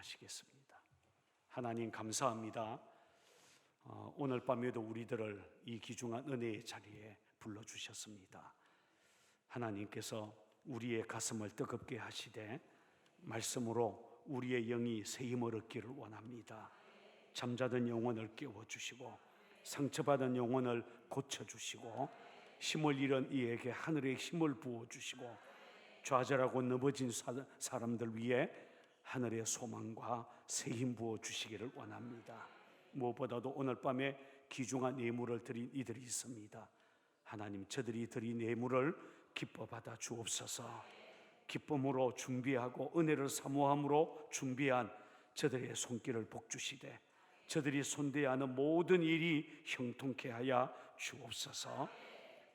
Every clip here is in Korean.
기도하시겠습니다. 하나님 감사합니다. 오늘 밤에도 우리들을 이 귀중한 은혜의 자리에 불러주셨습니다. 하나님께서 우리의 가슴을 뜨겁게 하시되 말씀으로 우리의 영이 새 힘을 얻기를 원합니다. 잠자던 영혼을 깨워주시고 상처받은 영혼을 고쳐주시고 힘을 잃은 이에게 하늘의 힘을 부어주시고 좌절하고 넘어진 사람들 위해 하늘의 소망과 새 힘 부어주시기를 원합니다. 무엇보다도 오늘 밤에 귀중한 예물을 드린 이들이 있습니다. 하나님, 저들이 드린 예물을 기뻐 받아 주옵소서. 기쁨으로 준비하고 은혜를 사모함으로 준비한 저들의 손길을 복주시되 저들이 손대야 하는 모든 일이 형통케 하여 주옵소서.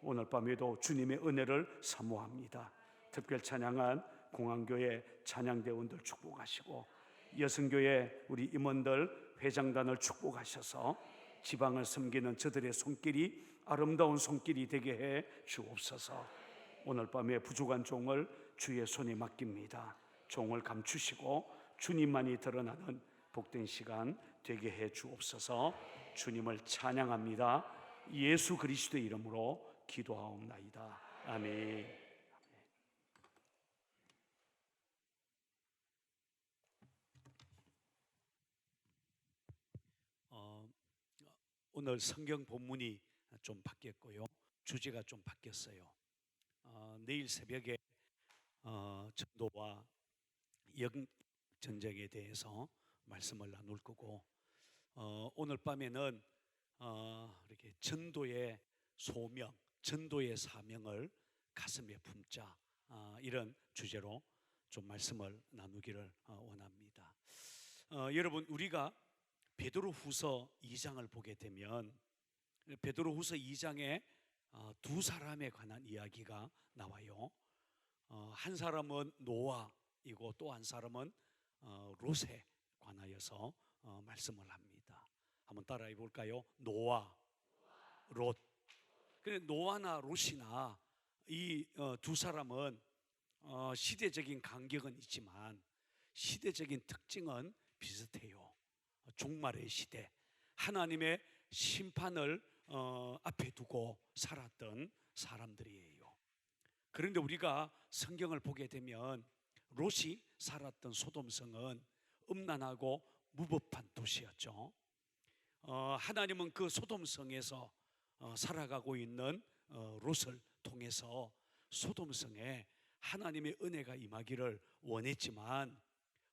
오늘 밤에도 주님의 은혜를 사모합니다. 특별 찬양한 공항교회 찬양대원들 축복하시고 여성교회 우리 임원들 회장단을 축복하셔서 지방을 섬기는 저들의 손길이 아름다운 손길이 되게 해 주옵소서. 오늘 밤에 부족한 종을 주의 손에 맡깁니다. 종을 감추시고 주님만이 드러나는 복된 시간 되게 해 주옵소서. 주님을 찬양합니다. 예수 그리스도의 이름으로 기도하옵나이다. 아멘. 오늘 성경 본문이 좀 바뀌었고요. 주제가 좀 바뀌었어요. 내일 새벽에 전도와 영전쟁에 대해서 말씀을 나눌 거고, 오늘 밤에는 이렇게 전도의 소명, 전도의 사명을 가슴에 품자, 이런 주제로 좀 말씀을 나누기를 원합니다. 여러분, 우리가 베드로후서 2장을 보게 되면 베드로후서 2장에 두 사람에 관한 이야기가 나와요. 한 사람은 노아이고 또 한 사람은 롯에 관하여서 말씀을 합니다. 한번 따라해 볼까요? 노아, 롯. 근데 노아나 롯이나 이 두 사람은 시대적인 간격은 있지만 시대적인 특징은 비슷해요. 종말의 시대, 하나님의 심판을 앞에 두고 살았던 사람들이에요. 그런데 우리가 성경을 보게 되면 롯이 살았던 소돔성은 음란하고 무법한 도시였죠. 하나님은 그 소돔성에서 살아가고 있는 롯을 통해서 소돔성에 하나님의 은혜가 임하기를 원했지만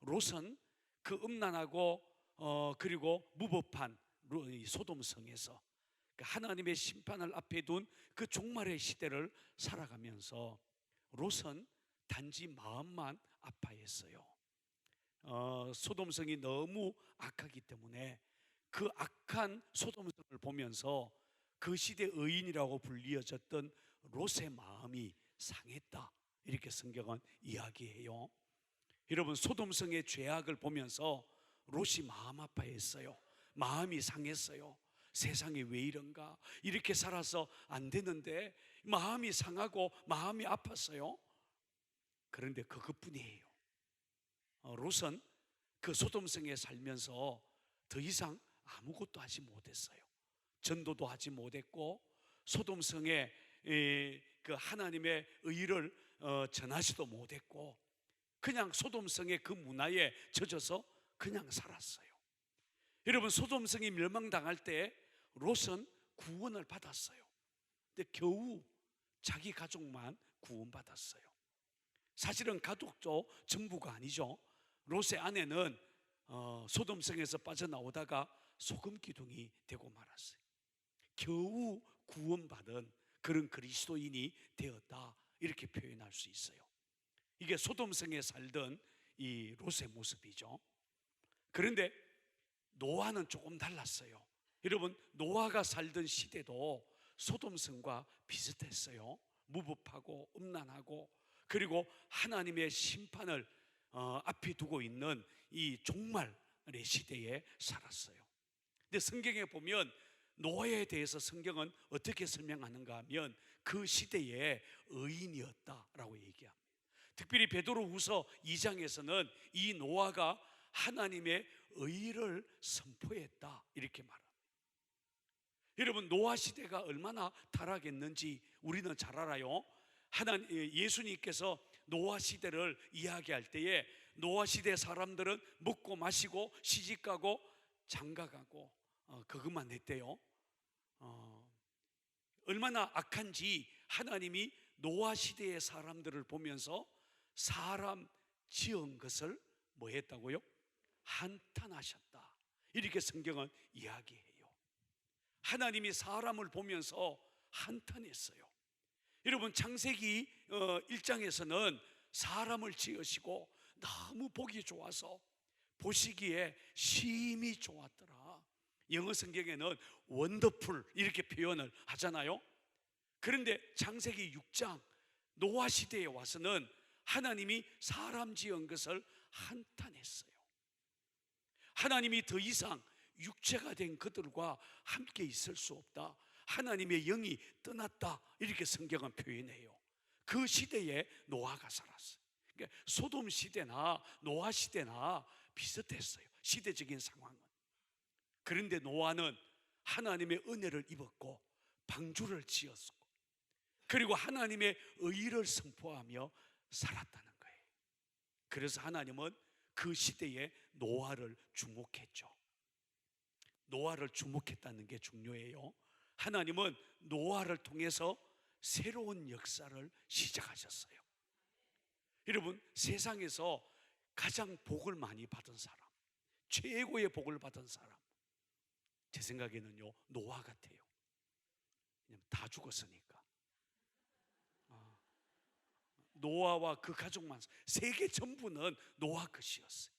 롯은 그 음란하고 그리고 무법한 소돔성에서 하나님의 심판을 앞에 둔 그 종말의 시대를 살아가면서 롯은 단지 마음만 아파했어요. 소돔성이 너무 악하기 때문에 그 악한 소돔성을 보면서 그 시대 의인이라고 불리어졌던 롯의 마음이 상했다, 이렇게 성경은 이야기해요. 여러분, 소돔성의 죄악을 보면서 롯이 마음 아파했어요. 마음이 상했어요. 세상에 왜 이런가, 이렇게 살아서 안 되는데 마음이 상하고 마음이 아팠어요. 그런데 그것뿐이에요. 롯은 그 소돔성에 살면서 더 이상 아무것도 하지 못했어요. 전도도 하지 못했고 소돔성에 그 하나님의 의를 전하지도 못했고 그냥 소돔성의 그 문화에 젖어서 그냥 살았어요. 여러분, 소돔성이 멸망당할 때 롯은 구원을 받았어요. 근데 겨우 자기 가족만 구원받았어요. 사실은 가족도 전부가 아니죠. 롯의 아내는 소돔성에서 빠져나오다가 소금 기둥이 되고 말았어요. 겨우 구원받은 그런 그리스도인이 되었다, 이렇게 표현할 수 있어요. 이게 소돔성에 살던 이 롯의 모습이죠. 그런데 노아는 조금 달랐어요. 여러분, 노아가 살던 시대도 소돔성과 비슷했어요. 무법하고 음란하고 그리고 하나님의 심판을 앞에 두고 있는 이 종말의 시대에 살았어요. 근데 성경에 보면 노아에 대해서 성경은 어떻게 설명하는가 하면 그 시대의 의인이었다라고 얘기합니다. 특별히 베드로후서 2장에서는 이 노아가 하나님의 의를 선포했다 이렇게 말합니다. 여러분, 노아 시대가 얼마나 타락했는지 우리는 잘 알아요. 예수님께서 노아 시대를 이야기할 때에 노아 시대 사람들은 먹고 마시고 시집가고 장가가고 그것만 했대요. 얼마나 악한지 하나님이 노아 시대의 사람들을 보면서 사람 지은 것을 뭐 했다고요? 한탄하셨다 이렇게 성경은 이야기해요. 하나님이 사람을 보면서 한탄했어요. 여러분, 창세기 1장에서는 사람을 지으시고 너무 보기 좋아서 보시기에 심히 좋았더라. 영어 성경에는 원더풀 이렇게 표현을 하잖아요. 그런데 창세기 6장 노아 시대에 와서는 하나님이 사람 지은 것을 한탄했어요. 하나님이 더 이상 육체가 된 그들과 함께 있을 수 없다. 하나님의 영이 떠났다 이렇게 성경은 표현해요. 그 시대에 노아가 살았어요. 그러니까 소돔 시대나 노아 시대나 비슷했어요, 시대적인 상황은. 그런데 노아는 하나님의 은혜를 입었고 방주를 지었고 그리고 하나님의 의를 선포하며 살았다는 거예요. 그래서 하나님은 그 시대에 노아를 주목했죠. 노아를 주목했다는 게 중요해요. 하나님은 노아를 통해서 새로운 역사를 시작하셨어요. 여러분, 세상에서 가장 복을 많이 받은 사람, 최고의 복을 받은 사람, 제 생각에는요 노아 같아요. 왜냐면 다 죽었으니까. 노아와 그 가족만, 세계 전부는 노아 것이었어요.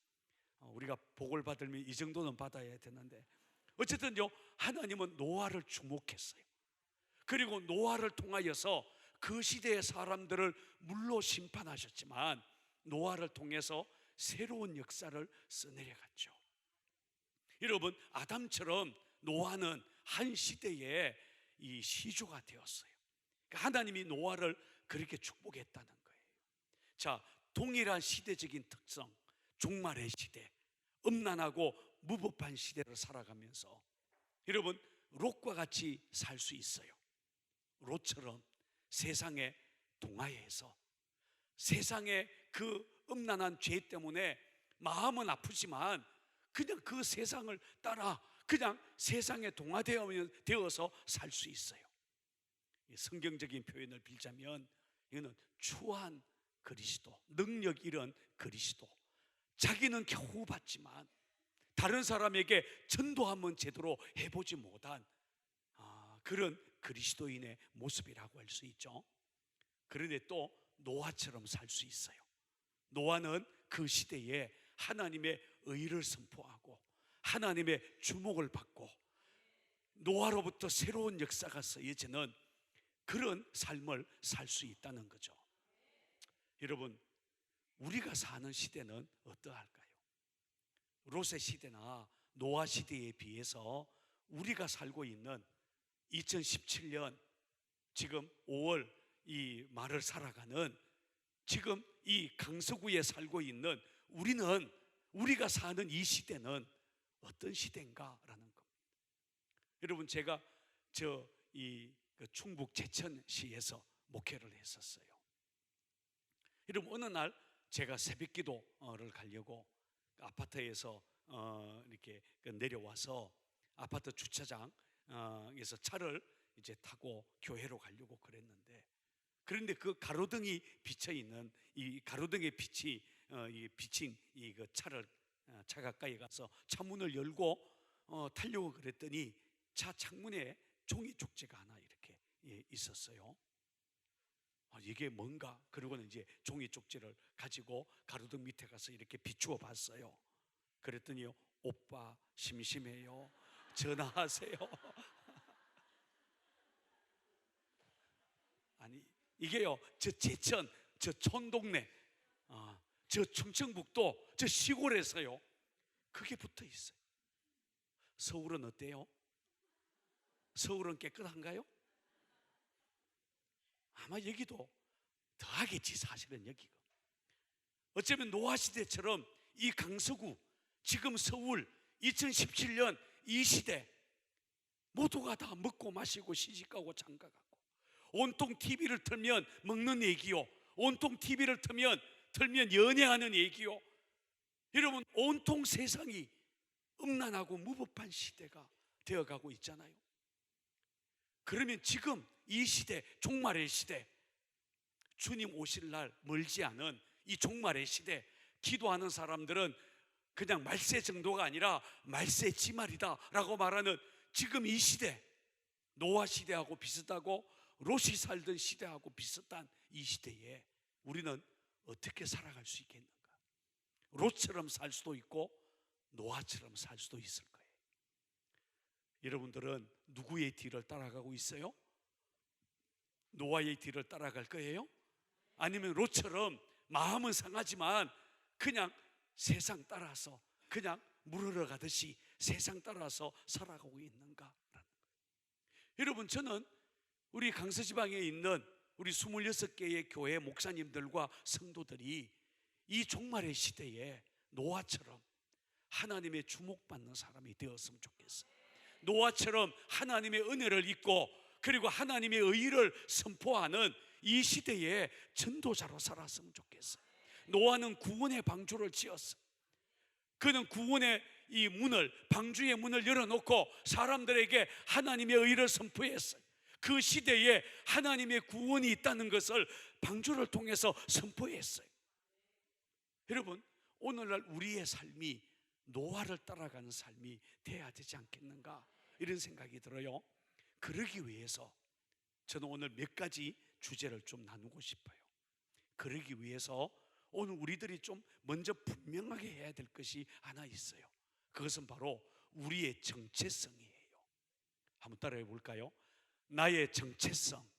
우리가 복을 받으면 이 정도는 받아야 되는데, 어쨌든요 하나님은 노아를 주목했어요. 그리고 노아를 통하여서 그 시대의 사람들을 물로 심판하셨지만 노아를 통해서 새로운 역사를 써내려갔죠. 여러분, 아담처럼 노아는 한 시대의 이 시조가 되었어요. 그러니까 하나님이 노아를 그렇게 축복했다는 거예요. 자, 동일한 시대적인 특성, 종말의 시대, 음란하고 무법한 시대를 살아가면서 여러분, 롯과 같이 살 수 있어요. 롯처럼 세상의 동화에서 세상의 그 음란한 죄 때문에 마음은 아프지만 그냥 그 세상을 따라 그냥 세상에 동화되어서 살 수 있어요. 성경적인 표현을 빌자면 이거는 추한 그리스도, 능력 잃은 그리스도, 자기는 겨우 받지만 다른 사람에게 전도 한번 제대로 해보지 못한 그런 그리스도인의 모습이라고 할 수 있죠. 그런데 또 노아처럼 살 수 있어요. 노아는 그 시대에 하나님의 의를 선포하고 하나님의 주목을 받고 노아로부터 새로운 역사가 쓰여지는 그런 삶을 살 수 있다는 거죠. 여러분, 우리가 사는 시대는 어떠할까요? 롯의 시대나 노아 시대에 비해서 우리가 살고 있는 2017년 지금 5월 이 말을 살아가는 지금 이 강서구에 살고 있는 우리가 사는 이 시대는 어떤 시대인가라는 겁니다. 여러분, 제가 충북 제천시에서 목회를 했었어요. 여러분, 어느 날 제가 새벽 기도를 가려고 아파트에서 이렇게 내려와서 아파트 주차장에서 차를 이제 타고 교회로 가려고 그런데 그 가로등이 비쳐 있는 이 가로등의 빛이 비친 그 차 가까이 가서 차 문을 열고 타려고 그랬더니 차 창문에 종이 쪽지가 하나 이렇게 있었어요. 이게 뭔가? 그러고는 이제 종이 쪽지를 가지고 가로등 밑에 가서 이렇게 비추어 봤어요. 그랬더니요, 오빠 심심해요, 전화하세요. 아니, 이게요, 저 제천, 저 촌동네, 저 충청북도, 저 시골에서요, 그게 붙어 있어요. 서울은 어때요? 서울은 깨끗한가요? 아마 여기도 더하겠지, 사실은 여기가. 어쩌면 노아 시대처럼 이 강서구, 지금 서울 2017년 이 시대 모두가 다 먹고 마시고 시집가고 장가가고 온통 TV를 틀면 먹는 얘기요, 온통 TV를 틀면 연애하는 얘기요. 여러분, 온통 세상이 음란하고 무법한 시대가 되어가고 있잖아요. 그러면 지금 이 시대, 종말의 시대, 주님 오실 날 멀지 않은 이 종말의 시대, 기도하는 사람들은 그냥 말세 정도가 아니라 말세 지말이다 라고 말하는 지금 이 시대, 노아 시대하고 비슷하고 롯이 살던 시대하고 비슷한 이 시대에 우리는 어떻게 살아갈 수 있겠는가? 롯처럼 살 수도 있고 노아처럼 살 수도 있을 거예요. 여러분들은 누구의 뒤를 따라가고 있어요? 노아의 뒤를 따라갈 거예요? 아니면 롯처럼 마음은 상하지만 그냥 세상 따라서 그냥 물 흘러가듯이 세상 따라서 살아가고 있는가? 여러분, 저는 우리 강서지방에 있는 우리 26개의 교회 목사님들과 성도들이 이 종말의 시대에 노아처럼 하나님의 주목받는 사람이 되었으면 좋겠어요. 노아처럼 하나님의 은혜를 입고 그리고 하나님의 의를 선포하는 이 시대에 전도자로 살았으면 좋겠어요. 노아는 구원의 방주를 지었어요. 그는 구원의 이 문을, 방주의 문을 열어놓고 사람들에게 하나님의 의를 선포했어요. 그 시대에 하나님의 구원이 있다는 것을 방주를 통해서 선포했어요. 여러분, 오늘날 우리의 삶이 노아를 따라가는 삶이 돼야 되지 않겠는가, 이런 생각이 들어요. 그러기 위해서 저는 오늘 몇 가지 주제를 좀 나누고 싶어요. 그러기 위해서 오늘 우리들이 좀 먼저 분명하게 해야 될 것이 하나 있어요. 그것은 바로 우리의 정체성이에요. 한번 따라해 볼까요? 나의 정체성.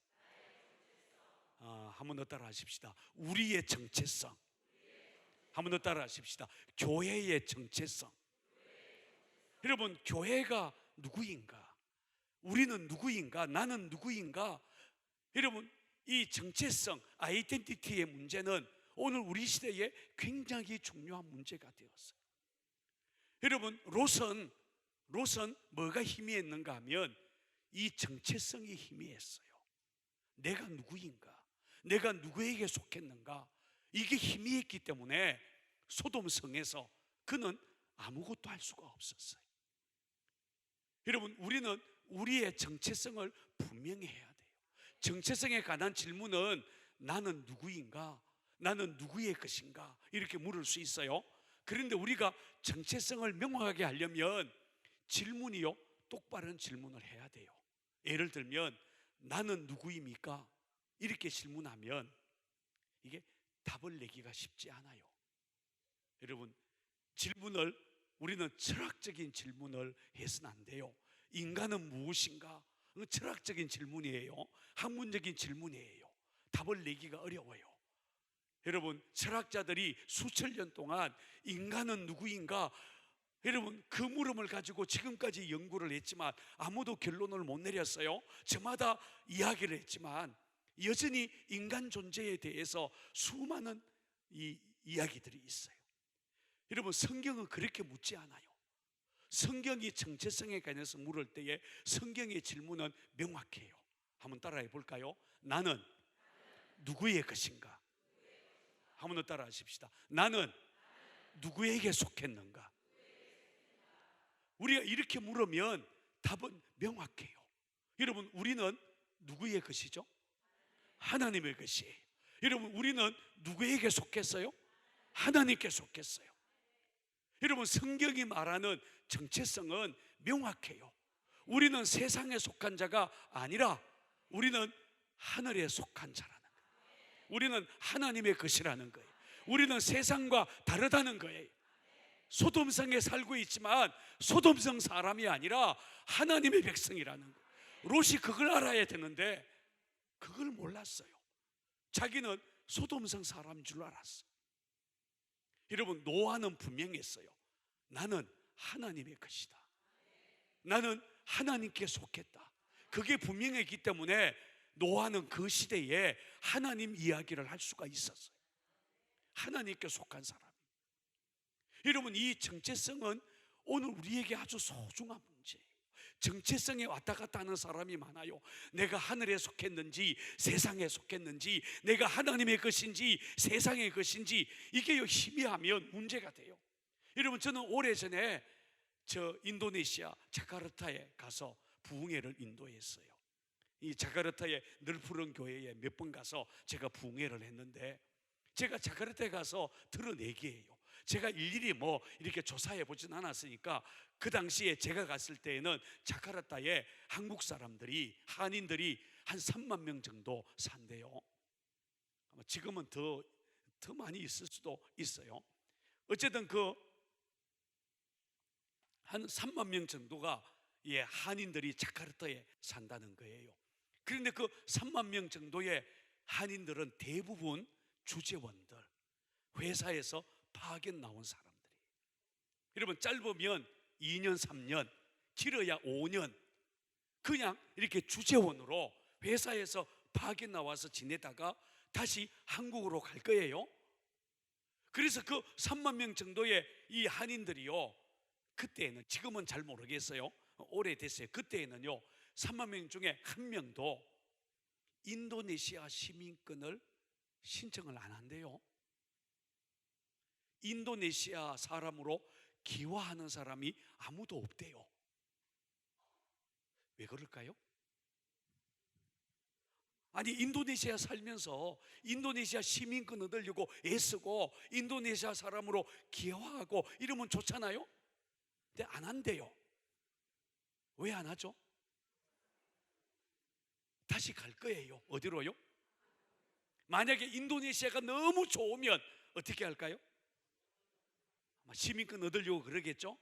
한번 더 따라 하십시다. 우리의 정체성. 한번 더 따라 하십시다. 교회의 정체성. 여러분, 교회가 누구인가? 우리는 누구인가? 나는 누구인가? 여러분, 이 정체성, 아이덴티티의 문제는 오늘 우리 시대에 굉장히 중요한 문제가 되었어요. 여러분, 롯은 뭐가 희미했는가 하면 이 정체성이 희미했어요. 내가 누구인가? 내가 누구에게 속했는가? 이게 희미했기 때문에 소돔성에서 그는 아무것도 할 수가 없었어요. 여러분, 우리는 우리의 정체성을 분명히 해야 돼요. 정체성에 관한 질문은 나는 누구인가? 나는 누구의 것인가? 이렇게 물을 수 있어요. 그런데 우리가 정체성을 명확하게 하려면 질문이요, 똑바른 질문을 해야 돼요. 예를 들면 나는 누구입니까? 이렇게 질문하면 이게 답을 내기가 쉽지 않아요. 여러분, 우리는 철학적인 질문을 해서는 안 돼요. 인간은 무엇인가? 철학적인 질문이에요. 학문적인 질문이에요. 답을 내기가 어려워요. 여러분, 철학자들이 수천 년 동안 인간은 누구인가, 여러분, 그 물음을 가지고 지금까지 연구를 했지만 아무도 결론을 못 내렸어요. 저마다 이야기를 했지만 여전히 인간 존재에 대해서 수많은 이야기들이 있어요. 여러분, 성경은 그렇게 묻지 않아요. 성경이 정체성에 관해서 물을 때에 성경의 질문은 명확해요. 한번 따라해 볼까요? 나는 누구의 것인가? 한번 더 따라 하십시다. 나는 누구에게 속했는가? 우리가 이렇게 물으면 답은 명확해요. 여러분, 우리는 누구의 것이죠? 하나님의 것이에요. 여러분, 우리는 누구에게 속했어요? 하나님께 속했어요. 여러분, 성경이 말하는 정체성은 명확해요. 우리는 세상에 속한 자가 아니라 우리는 하늘에 속한 자라는 거예요. 우리는 하나님의 것이라는 거예요. 우리는 세상과 다르다는 거예요. 소돔성에 살고 있지만 소돔성 사람이 아니라 하나님의 백성이라는 거예요. 롯이 그걸 알아야 되는데 그걸 몰랐어요. 자기는 소돔성 사람인 줄 알았어요. 여러분, 노아는 분명했어요. 나는 하나님의 것이다. 나는 하나님께 속했다. 그게 분명했기 때문에 노아는 그 시대에 하나님 이야기를 할 수가 있었어요. 하나님께 속한 사람. 여러분, 이 정체성은 오늘 우리에게 아주 소중한 문제예요. 정체성에 왔다 갔다 하는 사람이 많아요. 내가 하늘에 속했는지 세상에 속했는지, 내가 하나님의 것인지 세상의 것인지, 이게 희미하면 문제가 돼요. 여러분, 저는 오래전에 인도네시아 자카르타에 가서 부흥회를 인도했어요. 이 자카르타의 늘푸른 교회에 몇 번 가서 제가 부흥회를 했는데, 제가 자카르타에 가서 들은 얘기예요. 제가 일일이 이렇게 조사해 보진 않았으니까, 그 당시에 제가 갔을 때에는 자카르타에 한국 사람들이, 한인들이 한 3만 명 정도 산대요. 지금은 더 많이 있을 수도 있어요. 어쨌든 한 3만 명 정도가 한인들이 자카르타에 산다는 거예요. 그런데 그 3만 명 정도의 한인들은 대부분 주재원들, 회사에서 파견 나온 사람들이. 여러분, 짧으면 2년 3년, 길어야 5년 그냥 이렇게 주재원으로 회사에서 파견 나와서 지내다가 다시 한국으로 갈 거예요. 그래서 그 3만 명 정도의 이 한인들이요, 그때는, 지금은 잘 모르겠어요, 오래됐어요. 그때는요 3만 명 중에 한 명도 인도네시아 시민권을 신청을 안 한대요. 인도네시아 사람으로 기화하는 사람이 아무도 없대요. 왜 그럴까요? 아니, 인도네시아 살면서 인도네시아 시민권 얻으려고 애쓰고 인도네시아 사람으로 기화하고 이러면 좋잖아요. 근데 안 한대요. 왜 안 하죠? 다시 갈 거예요. 어디로요? 만약에 인도네시아가 너무 좋으면 어떻게 할까요? 시민권 얻으려고 그러겠죠?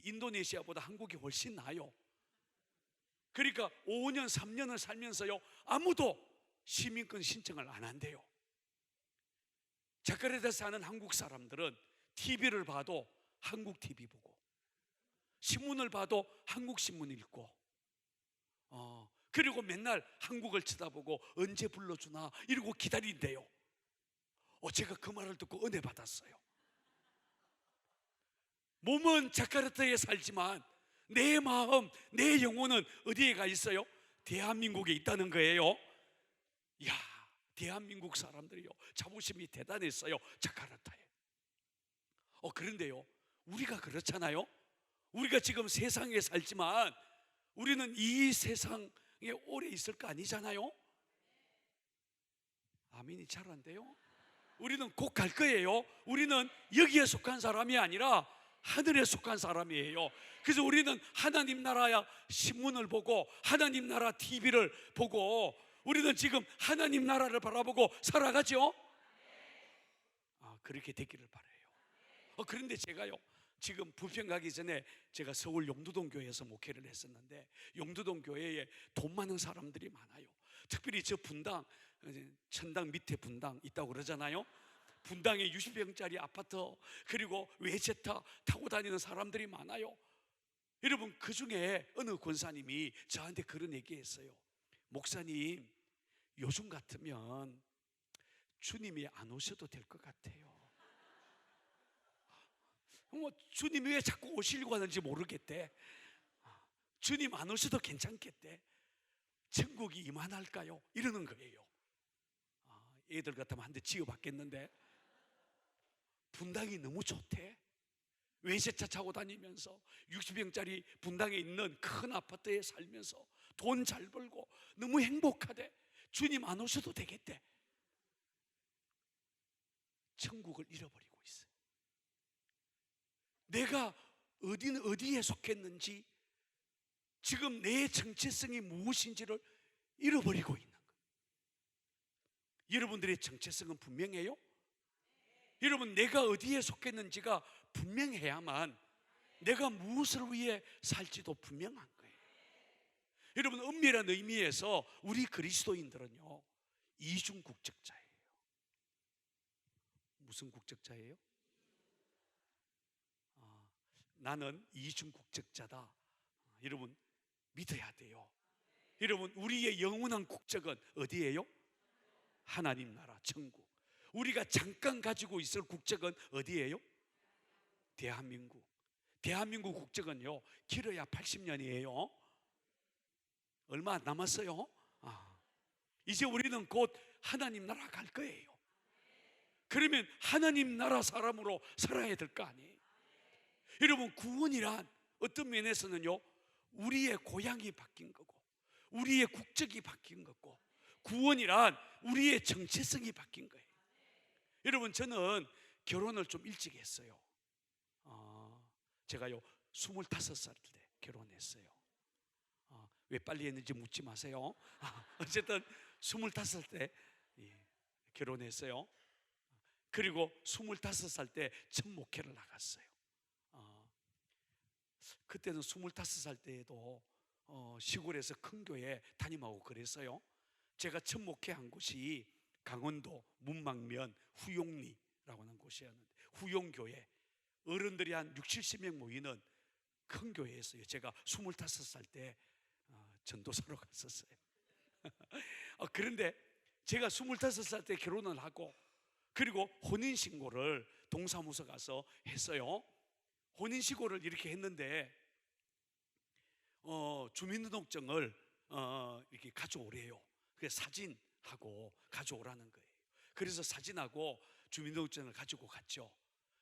인도네시아보다 한국이 훨씬 나아요. 그러니까 5년 3년을 살면서요 아무도 시민권 신청을 안 한대요. 자카르타에 사는 한국 사람들은 TV를 봐도 한국 TV 보고, 신문을 봐도 한국 신문 읽고, 그리고 맨날 한국을 쳐다보고 언제 불러주나 이러고 기다린대요. 제가 그 말을 듣고 은혜 받았어요. 몸은 자카르타에 살지만 내 마음, 내 영혼은 어디에 가 있어요? 대한민국에 있다는 거예요. 이야, 대한민국 사람들이요 자부심이 대단했어요, 자카르타에. 그런데요, 우리가 그렇잖아요. 우리가 지금 세상에 살지만 우리는 이 세상에 오래 있을 거 아니잖아요. 아멘이 잘 안 돼요. 우리는 곧 갈 거예요. 우리는 여기에 속한 사람이 아니라 하늘에 속한 사람이에요. 그래서 우리는 하나님 나라야 신문을 보고 하나님 나라 TV를 보고 우리는 지금 하나님 나라를 바라보고 살아가죠. 그렇게 되기를 바라요. 그런데 제가요, 지금 부평 가기 전에 제가 서울 용두동 교회에서 목회를 했었는데, 용두동 교회에 돈 많은 사람들이 많아요. 특별히 저 분당, 천당 밑에 분당 있다고 그러잖아요. 분당에 60평짜리 아파트, 그리고 외제차 타고 다니는 사람들이 많아요. 여러분, 그 중에 어느 권사님이 저한테 그런 얘기했어요. 목사님, 요즘 같으면 주님이 안 오셔도 될 것 같아요. 주님이 왜 자꾸 오시려고 하는지 모르겠대. 주님 안 오셔도 괜찮겠대. 천국이 이만할까요? 이러는 거예요. 애들 같으면 한 대 지어받겠는데, 분당이 너무 좋대. 외제차 타고 다니면서 60평짜리 분당에 있는 큰 아파트에 살면서 돈 잘 벌고 너무 행복하대. 주님 안 오셔도 되겠대. 천국을 잃어버리고 있어요. 내가 어디에 속했는지, 지금 내 정체성이 무엇인지를 잃어버리고 있는 거예요. 여러분들의 정체성은 분명해요? 여러분, 내가 어디에 속했는지가 분명해야만 내가 무엇을 위해 살지도 분명한 거예요. 여러분, 엄밀한 의미에서 우리 그리스도인들은요 이중 국적자예요. 무슨 국적자예요? 나는 이중 국적자다. 여러분, 믿어야 돼요. 여러분, 우리의 영원한 국적은 어디예요? 하나님 나라 천국. 우리가 잠깐 가지고 있을 국적은 어디예요? 대한민국 국적은요 길어야 80년이에요. 얼마 안 남았어요. 이제 우리는 곧 하나님 나라 갈 거예요. 그러면 하나님 나라 사람으로 살아야 될 거 아니에요. 여러분, 구원이란 어떤 면에서는요 우리의 고향이 바뀐 거고 우리의 국적이 바뀐 거고, 구원이란 우리의 정체성이 바뀐 거예요. 여러분, 저는 결혼을 좀 일찍 했어요. 제가요 25살 때 결혼했어요. 왜 빨리 했는지 묻지 마세요. 어쨌든 25살 때 결혼했어요. 그리고 25살 때 첫 목회를 나갔어요. 그때는 25살 때에도 시골에서 큰 교회 담임하고 그랬어요. 제가 첫 목회한 곳이 강원도 문망면 후용리라고 하는 곳이었는데, 후용교회 어른들이 한 60, 70명 모이는 큰 교회였어요. 제가 25살 때 전도사로 갔었어요. 그런데 제가 25살 때 결혼을 하고 그리고 혼인신고를 동사무소 가서 했어요. 혼인신고를 이렇게 했는데 주민등록증을 이렇게 가져오래요. 그래서 사진하고 가져오라는 거예요. 그래서 사진하고 주민등록증을 가지고 갔죠.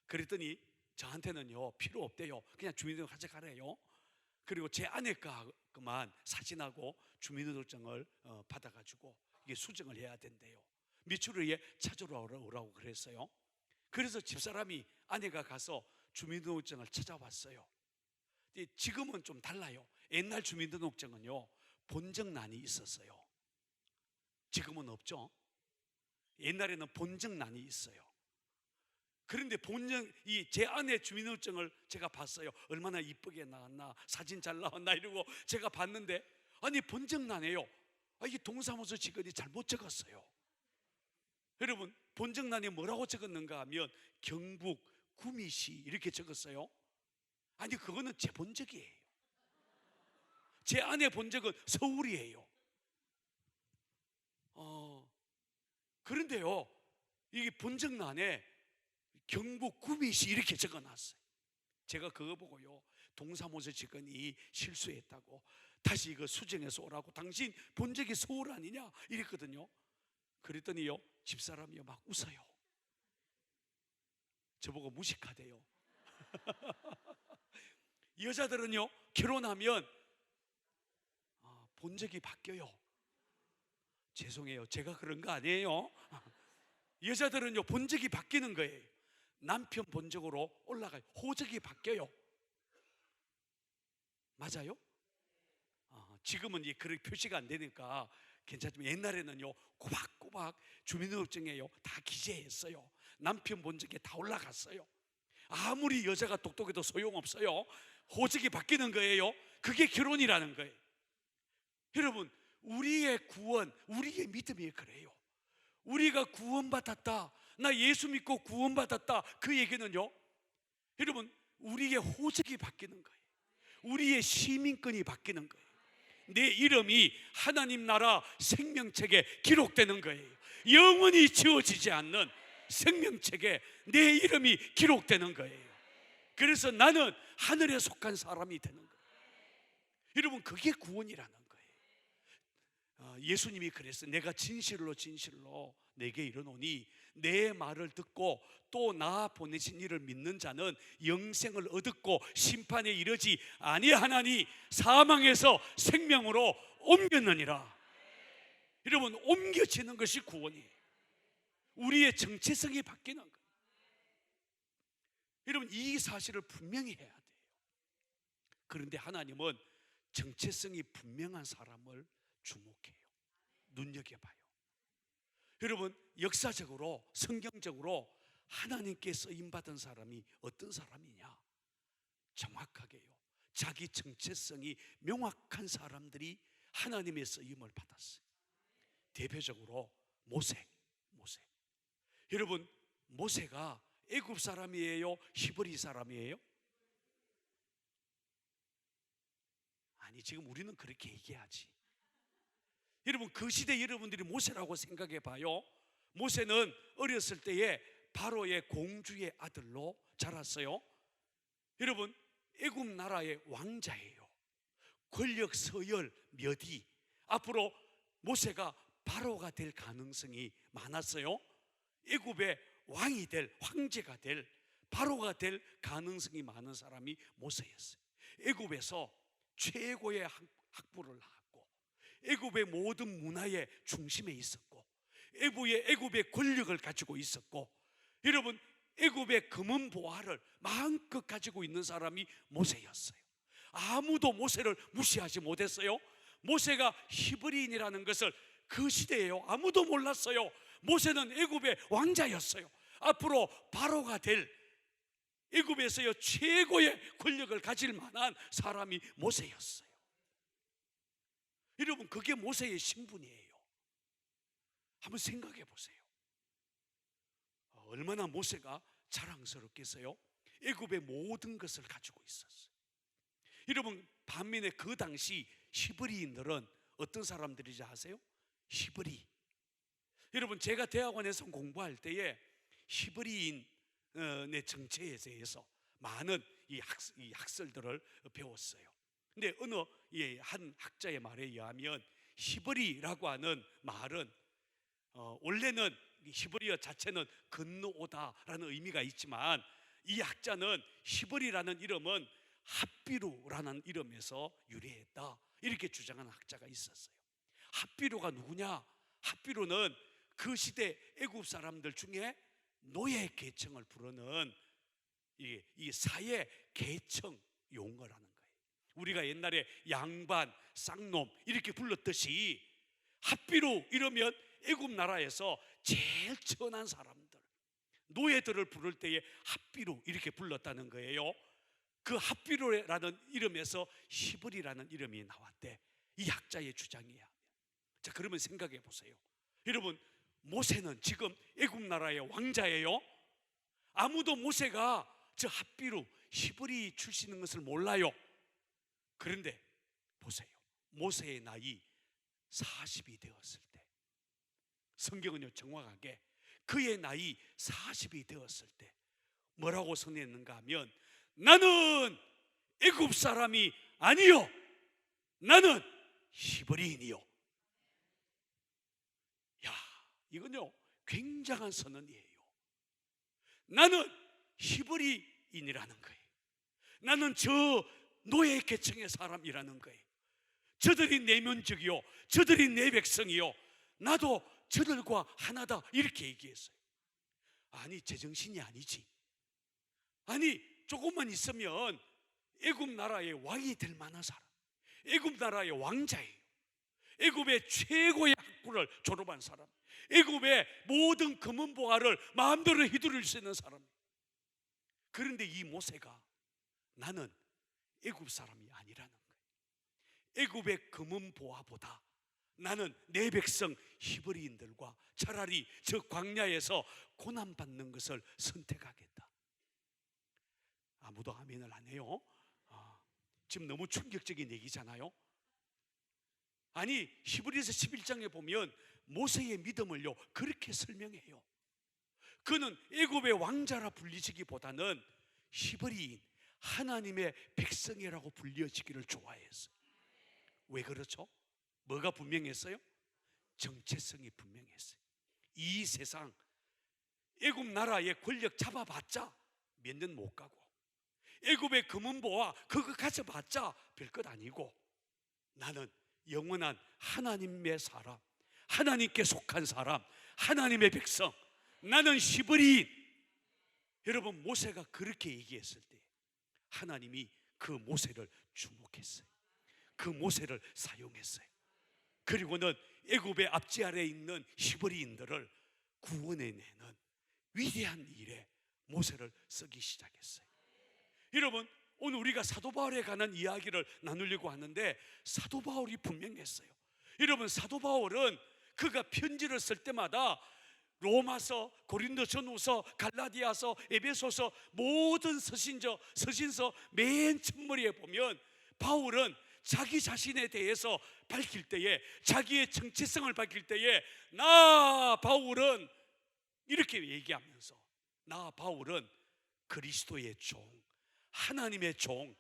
그랬더니 저한테는요 필요 없대요. 그냥 주민등록 가져가래요. 그리고 제 아내가 그만 사진하고 주민등록증을 받아가지고 이게 수정을 해야 된대요. 며칠 후에 찾으러 오라고 그랬어요. 그래서 집사람이, 아내가 가서 주민등록증을 찾아왔어요. 지금은 좀 달라요. 옛날 주민등록증은요 본정란이 있었어요. 지금은 없죠. 옛날에는 본정란이 있어요. 그런데 제 아내 주민등록증을 제가 봤어요. 얼마나 이쁘게 나왔나, 사진 잘 나왔나 이러고 제가 봤는데, 아니 본정란이에요. 이게 동사무소 직원이 잘못 적었어요. 여러분, 본정란에 뭐라고 적었는가 하면 경북 구미시 이렇게 적었어요. 아니 그거는 제 본적이에요. 제 아내 본적은 서울이에요. 그런데요 이게 본정란에 경북 구미시 이렇게 적어놨어요. 제가 그거 보고요 동사무소 직원이 실수했다고 다시 이거 수정해서 오라고, 당신 본적이 서울 아니냐 이랬거든요. 그랬더니요 집사람이요 막 웃어요. 저보고 무식하대요. 여자들은요 결혼하면 본적이 바뀌어요. 죄송해요, 제가 그런 거 아니에요. 여자들은요 본적이 바뀌는 거예요. 남편 본적으로 올라가요. 호적이 바뀌어요. 맞아요? 지금은 그런 표시가 안 되니까 괜찮지만 옛날에는요 꼬박꼬박 주민등록증에요 다 기재했어요. 남편 본적에 다 올라갔어요. 아무리 여자가 똑똑해도 소용없어요. 호적이 바뀌는 거예요. 그게 결혼이라는 거예요. 여러분, 우리의 구원, 우리의 믿음이 그래요. 우리가 구원받았다, 나 예수 믿고 구원받았다, 그 얘기는요 여러분 우리의 호적이 바뀌는 거예요. 우리의 시민권이 바뀌는 거예요. 내 이름이 하나님 나라 생명책에 기록되는 거예요. 영원히 지워지지 않는 생명책에 내 이름이 기록되는 거예요. 그래서 나는 하늘에 속한 사람이 되는 거예요. 여러분, 그게 구원이라는 거예요. 예수님이 그랬어요. 내가 진실로 진실로 내게 이르노니 내 말을 듣고 또 나 보내신 이를 믿는 자는 영생을 얻고 심판에 이르지 아니하나니 사망에서 생명으로 옮겼느니라. 여러분, 옮겨지는 것이 구원이에요. 우리의 정체성이 바뀌는 거예요. 여러분, 이 사실을 분명히 해야 돼요. 그런데 하나님은 정체성이 분명한 사람을 주목해요. 눈여겨봐요. 여러분, 역사적으로 성경적으로 하나님께 쓰임받은 사람이 어떤 사람이냐? 정확하게요 자기 정체성이 명확한 사람들이 하나님의 쓰임을 받았어요. 대표적으로 모세. 여러분, 모세가 애굽 사람이에요? 히브리 사람이에요? 아니, 지금 우리는 그렇게 얘기하지. 여러분, 그 시대 여러분들이 모세라고 생각해 봐요. 모세는 어렸을 때에 바로의 공주의 아들로 자랐어요. 여러분, 애굽 나라의 왕자예요. 권력 서열 몇이 앞으로 모세가 바로가 될 가능성이 많았어요. 애굽의 왕이 될, 황제가 될, 바로가 될 가능성이 많은 사람이 모세였어요. 애굽에서 최고의 학부를 나왔고, 애굽의 모든 문화의 중심에 있었고, 애굽의 권력을 가지고 있었고, 여러분, 애굽의 금은 보화를 마음껏 가지고 있는 사람이 모세였어요. 아무도 모세를 무시하지 못했어요. 모세가 히브리인이라는 것을 그 시대에요, 아무도 몰랐어요. 모세는 애굽의 왕자였어요. 앞으로 바로가 될, 애굽에서요 최고의 권력을 가질 만한 사람이 모세였어요. 여러분, 그게 모세의 신분이에요. 한번 생각해 보세요. 얼마나 모세가 자랑스럽겠어요? 애굽의 모든 것을 가지고 있었어요. 여러분, 반면에 그 당시 히브리인들은 어떤 사람들이지 아세요? 히브리. 여러분, 제가 대학원에서 공부할 때에 히브리인의 정체에 대해서 많은 이 학설들을 배웠어요. 근데 어느 한 학자의 말에 의하면 히브리라고 하는 말은 원래는 히브리어 자체는 건너오다라는 의미가 있지만, 이 학자는 히브리라는 이름은 핫비루라는 이름에서 유래했다, 이렇게 주장하는 학자가 있었어요. 핫비루가 누구냐? 핫비루는 그 시대 애굽 사람들 중에 노예 계층을 부르는 이 사회 계층 용어라는 거예요. 우리가 옛날에 양반, 쌍놈 이렇게 불렀듯이 핫비루 이러면 애굽 나라에서 제일 천한 사람들, 노예들을 부를 때에 핫비루 이렇게 불렀다는 거예요. 그 핫비루라는 이름에서 히브리라는 이름이 나왔대, 이 학자의 주장이야. 자, 그러면 생각해 보세요. 여러분, 모세는 지금 애굽 나라의 왕자예요. 아무도 모세가 저 핫비루 히브리 출신인 것을 몰라요. 그런데 보세요, 모세의 나이 40이 되었을 때, 성경은요 정확하게 그의 나이 40이 되었을 때 뭐라고 선언했는가 하면, 나는 애굽 사람이 아니요, 나는 히브리인이요. 야, 이건요 굉장한 선언이에요. 나는 히브리인이라는 거예요. 나는 저 노예 계층의 사람이라는 거예요. 저들이 내 민족이요, 저들이 내 백성이요, 나도 저들과 하나다, 이렇게 얘기했어요. 아니, 제정신이 아니지. 아니, 조금만 있으면 애굽 나라의 왕이 될 만한 사람, 애굽 나라의 왕자예요. 애굽의 최고의 학부를 졸업한 사람, 애굽의 모든 금은 보화를 마음대로 휘두를 수 있는 사람. 그런데 이 모세가 나는 애굽 사람이 아니라는 거예요. 애굽의 금은 보화보다 나는 내 백성 히브리인들과 차라리 저 광야에서 고난받는 것을 선택하겠다. 아무도 아멘을 안 해요. 지금 너무 충격적인 얘기잖아요. 아니, 히브리서 11장에 보면 모세의 믿음을요 그렇게 설명해요. 그는 애굽의 왕자라 불리지기보다는 히브리인, 하나님의 백성이라고 불려지기를 좋아했어요. 왜 그렇죠? 뭐가 분명했어요? 정체성이 분명했어요. 이 세상 애굽 나라의 권력 잡아봤자 몇 년 못 가고, 애굽의 금은보화 그거 가져봤자 별것 아니고, 나는 영원한 하나님의 사람, 하나님께 속한 사람, 하나님의 백성, 나는 히브리인. 여러분, 모세가 그렇게 얘기했을 때 하나님이 그 모세를 주목했어요. 그 모세를 사용했어요. 그리고는 애굽의 앞지 아래에 있는 히브리인들을 구원해내는 위대한 일에 모세를 쓰기 시작했어요. 여러분, 오늘 우리가 사도 바울에 관한 이야기를 나누려고 하는데, 사도 바울이 분명했어요. 여러분, 사도 바울은 그가 편지를 쓸 때마다 로마서, 고린도전후서, 갈라디아서, 에베소서 모든 서신서 맨 첫머리에 보면 바울은 자기 자신에 대해서 밝힐 때에, 자기의 정체성을 밝힐 때에 나 바울은 이렇게 얘기하면서, 나 바울은 그리스도의 종, 하나님의 종.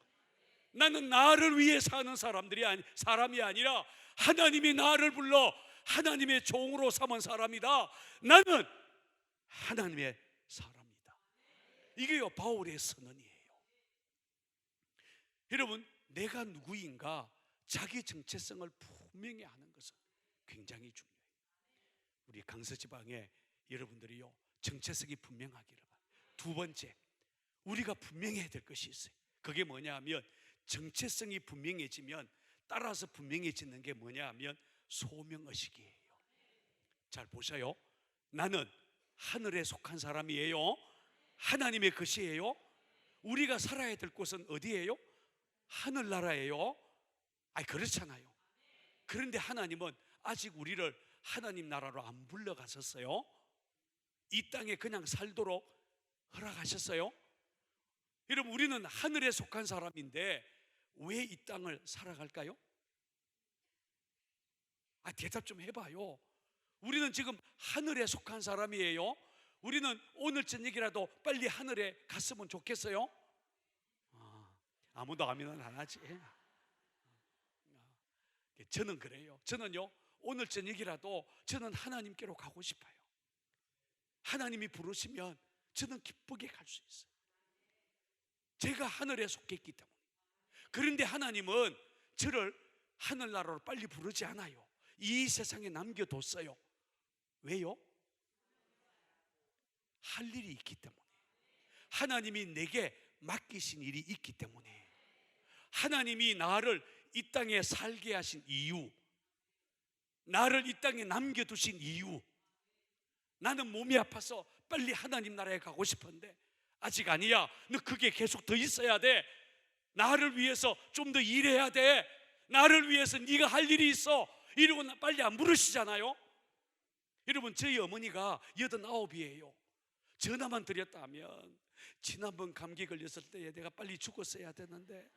나는 나를 위해 사는 사람이 아니라 하나님이 나를 불러 하나님의 종으로 삼은 사람이다. 나는 하나님의 사람이다. 이게요 바울의 선언이에요. 여러분, 내가 누구인가 자기 정체성을 분명히 하는 것은 굉장히 중요해요. 우리 강서지방에 여러분들이요 정체성이 분명하기를 바랍니다. 두 번째, 우리가 분명해야 될 것이 있어요. 그게 뭐냐 하면, 정체성이 분명해지면 따라서 분명해지는 게 뭐냐 하면 소명의식이에요. 잘 보셔요. 나는 하늘에 속한 사람이에요. 하나님의 것이에요. 우리가 살아야 될 곳은 어디예요? 하늘나라예요. 아니 그렇잖아요. 그런데 하나님은 아직 우리를 하나님 나라로 안 불러가셨어요. 이 땅에 그냥 살도록 허락하셨어요. 여러분, 우리는 하늘에 속한 사람인데 왜 이 땅을 살아갈까요? 대답 좀 해봐요. 우리는 지금 하늘에 속한 사람이에요. 우리는 오늘 저녁이라도 빨리 하늘에 갔으면 좋겠어요? 아무도 아멘은 안 하지. 저는 그래요. 저는요 오늘 저녁이라도 저는 하나님께로 가고 싶어요. 하나님이 부르시면 저는 기쁘게 갈 수 있어요. 제가 하늘에 속해 있기 때문에. 그런데 하나님은 저를 하늘나라로 빨리 부르지 않아요. 이 세상에 남겨뒀어요. 왜요? 할 일이 있기 때문에. 하나님이 내게 맡기신 일이 있기 때문에. 하나님이 나를 이 땅에 살게 하신 이유, 나를 이 땅에 남겨두신 이유, 나는 몸이 아파서 빨리 하나님 나라에 가고 싶은데 아직 아니야. 너 그게 계속 더 있어야 돼. 나를 위해서 좀 더 일해야 돼. 나를 위해서 네가 할 일이 있어. 이러고 빨리 안 부르시잖아요. 여러분, 저희 어머니가 89이에요 전화만 드렸다면 지난번 감기 걸렸을 때 내가 빨리 죽었어야 되는데,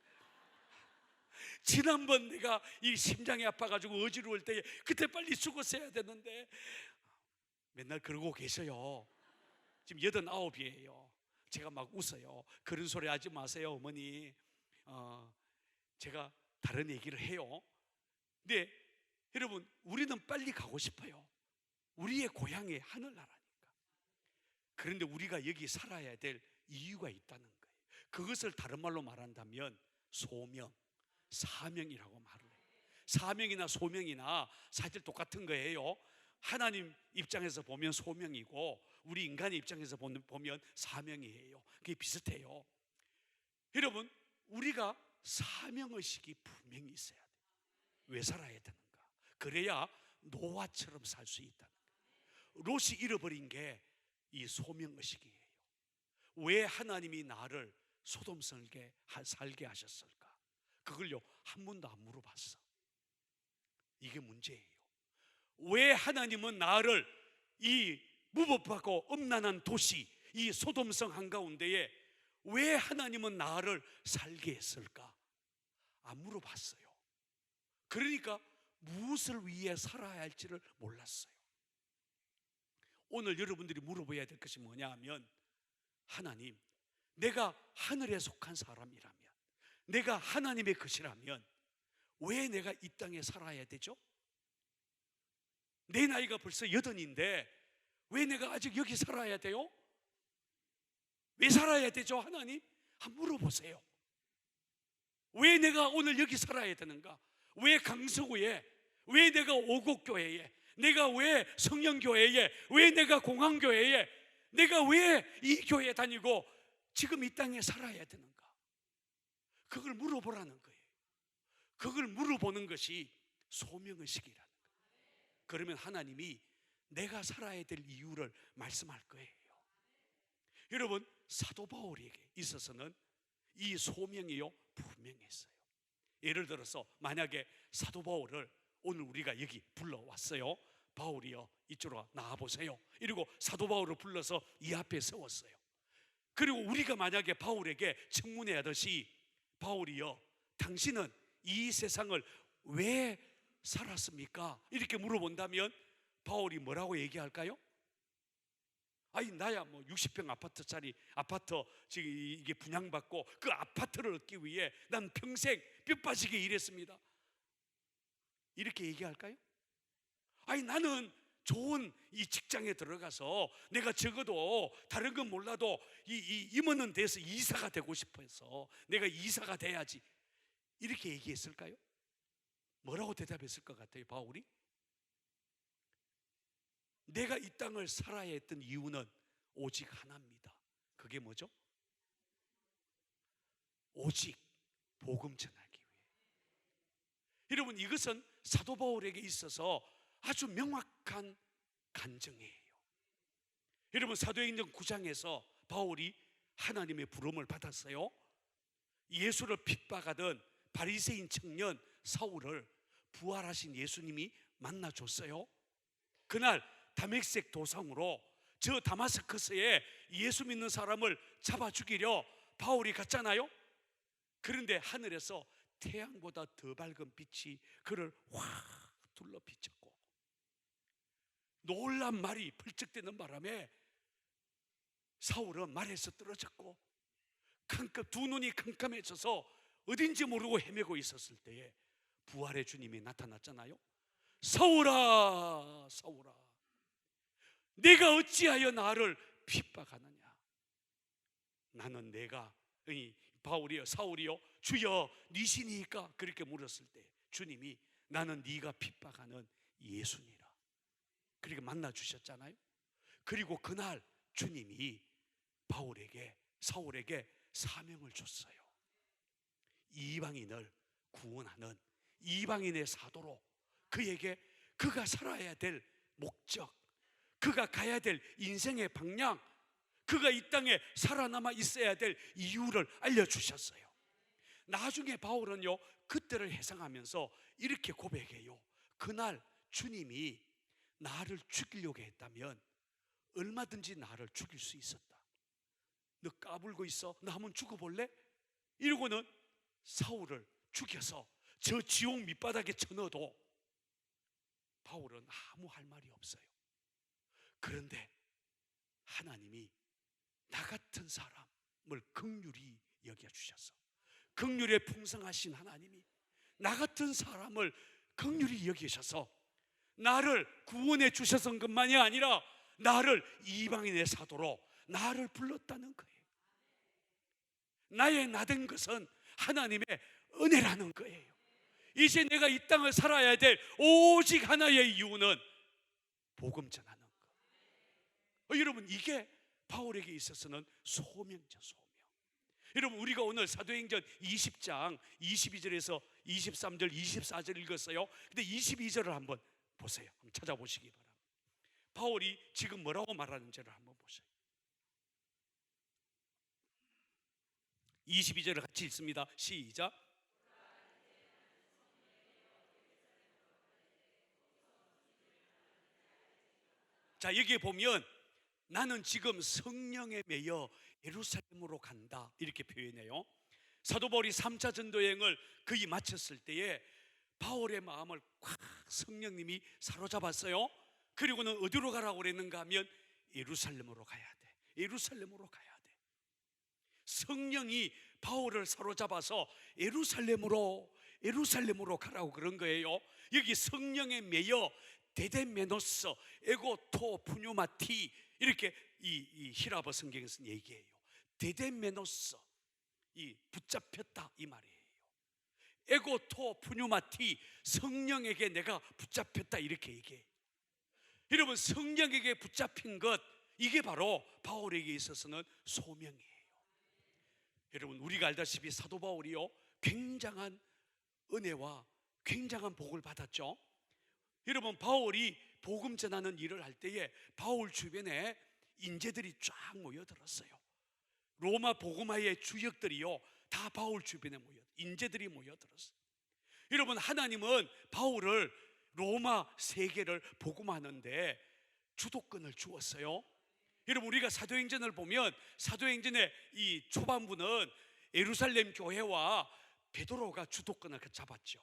지난번 내가 이 심장이 아파가지고 어지러울 때 그때 빨리 죽었어야 되는데, 맨날 그러고 계셔요. 지금 89이에요 제가 막 웃어요. 그런 소리 하지 마세요 어머니. 제가 다른 얘기를 해요. 근데 여러분, 우리는 빨리 가고 싶어요. 우리의 고향이 하늘나라니까. 그런데 우리가 여기 살아야 될 이유가 있다는 거예요. 그것을 다른 말로 말한다면 소명, 사명이라고 말을 해요. 사명이나 소명이나 사실 똑같은 거예요. 하나님 입장에서 보면 소명이고 우리 인간의 입장에서 보면 사명이에요. 그게 비슷해요. 여러분, 우리가 사명의식이 분명히 있어야 돼요. 왜 살아야 되는가? 그래야 노아처럼 살 수 있다는 거예요. 롯이 잃어버린 게 이 소명의식이에요. 왜 하나님이 나를 소돔 살게 하셨을까? 그걸요 한 번도 안 물어봤어. 이게 문제예요. 왜 하나님은 나를 이 무법하고 음란한 도시, 이 소돔성 한가운데에 왜 하나님은 나를 살게 했을까? 안 물어봤어요. 그러니까 무엇을 위해 살아야 할지를 몰랐어요. 오늘 여러분들이 물어봐야 될 것이 뭐냐 하면, 하나님, 내가 하늘에 속한 사람이라면, 내가 하나님의 것이라면 왜 내가 이 땅에 살아야 되죠? 내 나이가 벌써 80인데 왜 내가 아직 여기 살아야 돼요? 왜 살아야 되죠? 하나님, 한번 물어보세요. 왜 내가 오늘 여기 살아야 되는가? 왜 강서구에, 왜 내가 오곡교회에, 내가 왜 성령교회에, 왜 내가 공항교회에, 내가 왜 이 교회에 다니고 지금 이 땅에 살아야 되는가? 그걸 물어보라는 거예요. 그걸 물어보는 것이 소명의식이라는 거예요. 그러면 하나님이 내가 살아야 될 이유를 말씀할 거예요. 여러분, 사도 바울에게 있어서는 이 소명이요 분명했어요. 예를 들어서 만약에 사도 바울을 오늘 우리가 여기 불러왔어요. 바울이요 이쪽으로 나와보세요. 이러고 사도 바울을 불러서 이 앞에 세웠어요. 그리고 우리가 만약에 바울에게 청문회하듯이, 바울이요 당신은 이 세상을 왜 살았습니까? 이렇게 물어본다면 바울이 뭐라고 얘기할까요? 아니 나야 뭐 60평 아파트짜리 아파트 지금 이게 분양받고 그 아파트를 얻기 위해 난 평생 뼈 빠지게 일했습니다. 이렇게 얘기할까요? 아니 나는 좋은 이 직장에 들어가서 내가 적어도 다른 건 몰라도 이 임원은 돼서 이사가 되고 싶어서 내가 이사가 돼야지, 이렇게 얘기했을까요? 뭐라고 대답했을 것 같아요, 바울이? 내가 이 땅을 살아야 했던 이유는 오직 하나입니다. 그게 뭐죠? 오직 복음 전하기 위해. 여러분, 이것은 사도 바울에게 있어서 아주 명확한 간증이에요. 여러분, 사도행전 9장에서 바울이 하나님의 부름을 받았어요. 예수를 핍박하던 바리새인 청년 사울을 부활하신 예수님이 만나줬어요. 그날 다메섹 도상으로 저 다마스커스에 예수 믿는 사람을 잡아 죽이려 바울이 갔잖아요. 그런데 하늘에서 태양보다 더 밝은 빛이 그를 확 둘러 비쳤고 놀란 말이 펄쩍대는 바람에 사울은 말에서 떨어졌고 두 눈이 캄캄해져서 어딘지 모르고 헤매고 있었을 때에 부활의 주님이 나타났잖아요. 사울아, 사울아, 내가 어찌하여 나를 핍박하느냐? 나는 내가, 바울이여, 사울이여, 주여 니시니까? 그렇게 물었을 때 주님이 나는 네가 핍박하는 예수니라, 그렇게 만나 주셨잖아요. 그리고 그날 주님이 사울에게 사명을 줬어요. 이방인을 구원하는 이방인의 사도로, 그에게 그가 살아야 될 목적, 그가 가야 될 인생의 방향, 그가 이 땅에 살아남아 있어야 될 이유를 알려주셨어요. 나중에 바울은요, 그때를 회상하면서 이렇게 고백해요. 그날 주님이 나를 죽이려고 했다면 얼마든지 나를 죽일 수 있었다. 너 까불고 있어? 나 한번 죽어볼래? 이러고는 사울을 죽여서 저 지옥 밑바닥에 쳐넣어도 바울은 아무 할 말이 없어요. 그런데 하나님이 나 같은 사람을 긍휼히 여겨주셔서, 긍휼에 풍성하신 하나님이 나 같은 사람을 긍휼히 여기셔서 나를 구원해 주셔서 것만이 아니라 나를 이방인의 사도로 나를 불렀다는 거예요. 나의 나된 것은 하나님의 은혜라는 거예요. 이제 내가 이 땅을 살아야 될 오직 하나의 이유는 복음 전하는 거. 여러분, 이게 바울에게 있어서는 소명이죠, 소명. 여러분, 우리가 오늘 사도행전 20장 22절에서 23절, 24절 읽었어요. 근데 22절을 한번 보세요. 한번 찾아보시기 바랍니다. 바울이 지금 뭐라고 말하는지를 한번 보세요. 22절을 같이 읽습니다. 시작. 자, 여기에 보면 나는 지금 성령에 매여 예루살렘으로 간다, 이렇게 표현해요. 사도 바울이 3차 전도 여행을 거의 마쳤을 때에 바울의 마음을 꽉 성령님이 사로잡았어요. 그리고는 어디로 가라고 그랬는가 하면 예루살렘으로 가야 돼. 예루살렘으로 가야 돼. 성령이 바울을 사로잡아서 예루살렘으로 가라고 그런 거예요. 여기 성령에 매여 데데메노스, 에고토, 푸뉴마티, 이렇게 이 히라버 성경에서는 얘기해요. 데데메노스, 이 붙잡혔다, 이 말이에요. 에고토, 푸뉴마티, 성령에게 내가 붙잡혔다, 이렇게 얘기해요. 여러분, 성령에게 붙잡힌 것, 이게 바로 바울에게 있어서는 소명이에요. 여러분, 우리가 알다시피 사도 바울이요, 굉장한 은혜와 굉장한 복을 받았죠. 여러분, 바울이 복음 전하는 일을 할 때에 바울 주변에 인재들이 쫙 모여들었어요. 로마 복음화의 주역들이요, 다 바울 주변에 인재들이 모여들었어요. 여러분, 하나님은 바울을 로마 세계를 복음하는데 주도권을 주었어요. 여러분, 우리가 사도행전을 보면 사도행전의 이 초반부는 예루살렘 교회와 베드로가 주도권을 잡았죠.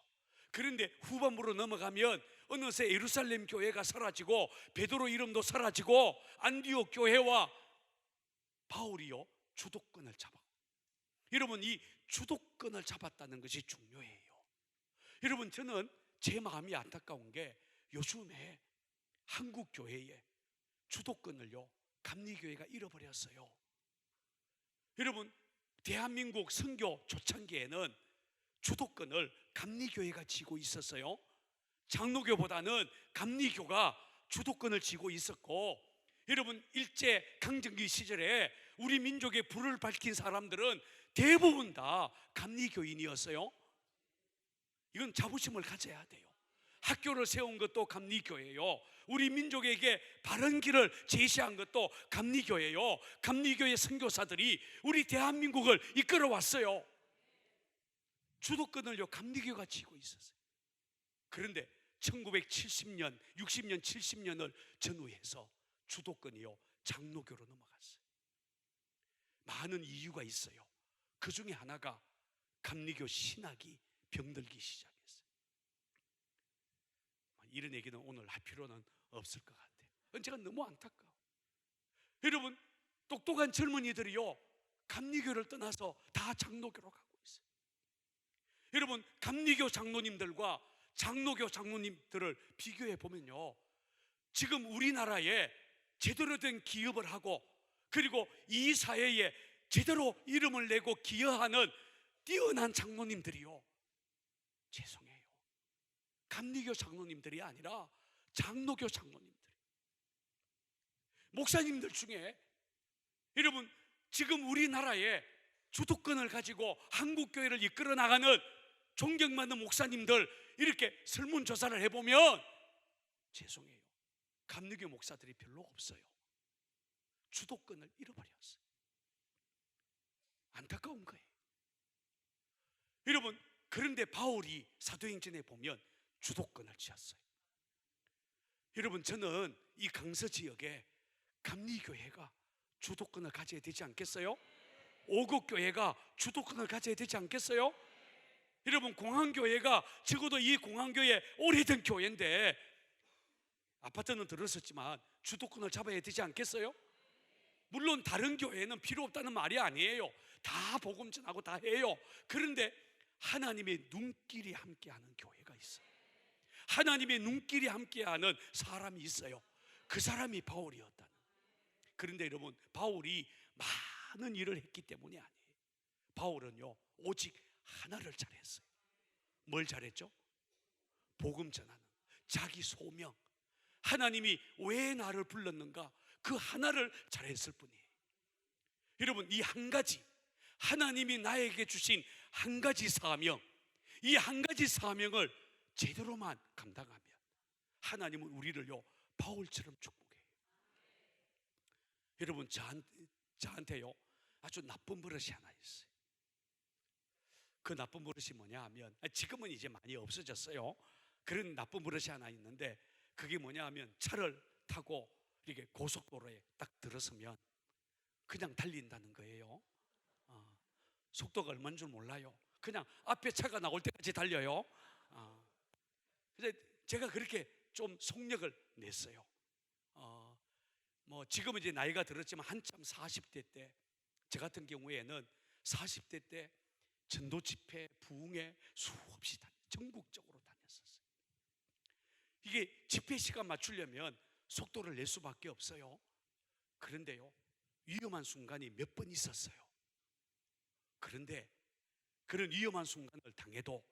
그런데 후반부로 넘어가면 어느새 예루살렘 교회가 사라지고 베드로 이름도 사라지고 안디옥 교회와 바울이요 주도권을 잡아. 여러분, 이 주도권을 잡았다는 것이 중요해요. 여러분, 저는 제 마음이 안타까운 게 요즘에 한국 교회의 주도권을요 감리교회가 잃어버렸어요. 여러분, 대한민국 선교 초창기에는 주도권을 감리교회가 쥐고 있었어요. 장로교보다는 감리교가 주도권을 쥐고 있었고, 여러분, 일제 강점기 시절에 우리 민족의 불을 밝힌 사람들은 대부분 다 감리교인이었어요. 이건 자부심을 가져야 돼요. 학교를 세운 것도 감리교예요. 우리 민족에게 바른 길을 제시한 것도 감리교예요. 감리교의 선교사들이 우리 대한민국을 이끌어왔어요. 주도권을요 감리교가 쥐고 있었어요. 그런데 1970년, 60년, 70년을 전후해서 주도권이요 장로교로 넘어갔어요. 많은 이유가 있어요. 그 중에 하나가 감리교 신학이 병들기 시작했어요. 이런 얘기는 오늘 할 필요는 없을 것 같아요. 제가 너무 안타까워. 여러분, 똑똑한 젊은이들이요 감리교를 떠나서 다 장로교로 가고 있어요. 여러분, 감리교 장로님들과 장로교 장로님들을 비교해 보면요, 지금 우리나라에 제대로 된 기업을 하고 그리고 이 사회에 제대로 이름을 내고 기여하는 뛰어난 장로님들이요, 죄송해요, 감리교 장로님들이 아니라 장로교 장로님들, 목사님들 중에 여러분 지금 우리나라에 주도권을 가지고 한국교회를 이끌어 나가는 존경받는 목사님들 이렇게 설문조사를 해보면 죄송해요, 감리교 목사들이 별로 없어요. 주도권을 잃어버렸어요. 안타까운 거예요. 여러분, 그런데 바울이 사도행전에 보면 주도권을 쥐었어요. 여러분, 저는 이 강서 지역에 감리교회가 주도권을 가져야 되지 않겠어요? 오곡교회가 주도권을 가져야 되지 않겠어요? 여러분, 공항교회가 적어도 이 공항교회 오래된 교회인데 아파트는 들었었지만 주도권을 잡아야 되지 않겠어요? 물론 다른 교회는 필요 없다는 말이 아니에요. 다 복음 전하고 다 해요. 그런데 하나님의 눈길이 함께하는 교회가 있어요. 하나님의 눈길이 함께하는 사람이 있어요. 그 사람이 바울이었다는. 그런데 여러분, 바울이 많은 일을 했기 때문이 아니에요. 바울은요 오직 하나를 잘했어요. 뭘 잘했죠? 복음 전하는, 자기 소명, 하나님이 왜 나를 불렀는가, 그 하나를 잘했을 뿐이에요. 여러분, 이 한 가지, 하나님이 나에게 주신 한 가지 사명, 이 한 가지 사명을 제대로만 감당하면 하나님은 우리를요 바울처럼 축복해요. 여러분, 저한테요 아주 나쁜 버릇이 하나 있어요. 그 나쁜 버릇이 뭐냐 하면, 지금은 이제 많이 없어졌어요. 그런 나쁜 버릇이 하나 있는데, 그게 뭐냐 하면 차를 타고 이렇게 고속도로에 딱 들어서면 그냥 달린다는 거예요. 속도가 얼마인 줄 몰라요. 그냥 앞에 차가 나올 때까지 달려요. 그래서 제가 그렇게 좀 속력을 냈어요. 뭐 지금은 이제 나이가 들었지만 한참 40대 때, 저 같은 경우에는 40대 때 전도 집회, 부흥회 수없이 전국적으로 다녔었어요. 이게 집회 시간 맞추려면 속도를 낼 수밖에 없어요. 그런데요 위험한 순간이 몇 번 있었어요. 그런데 그런 위험한 순간을 당해도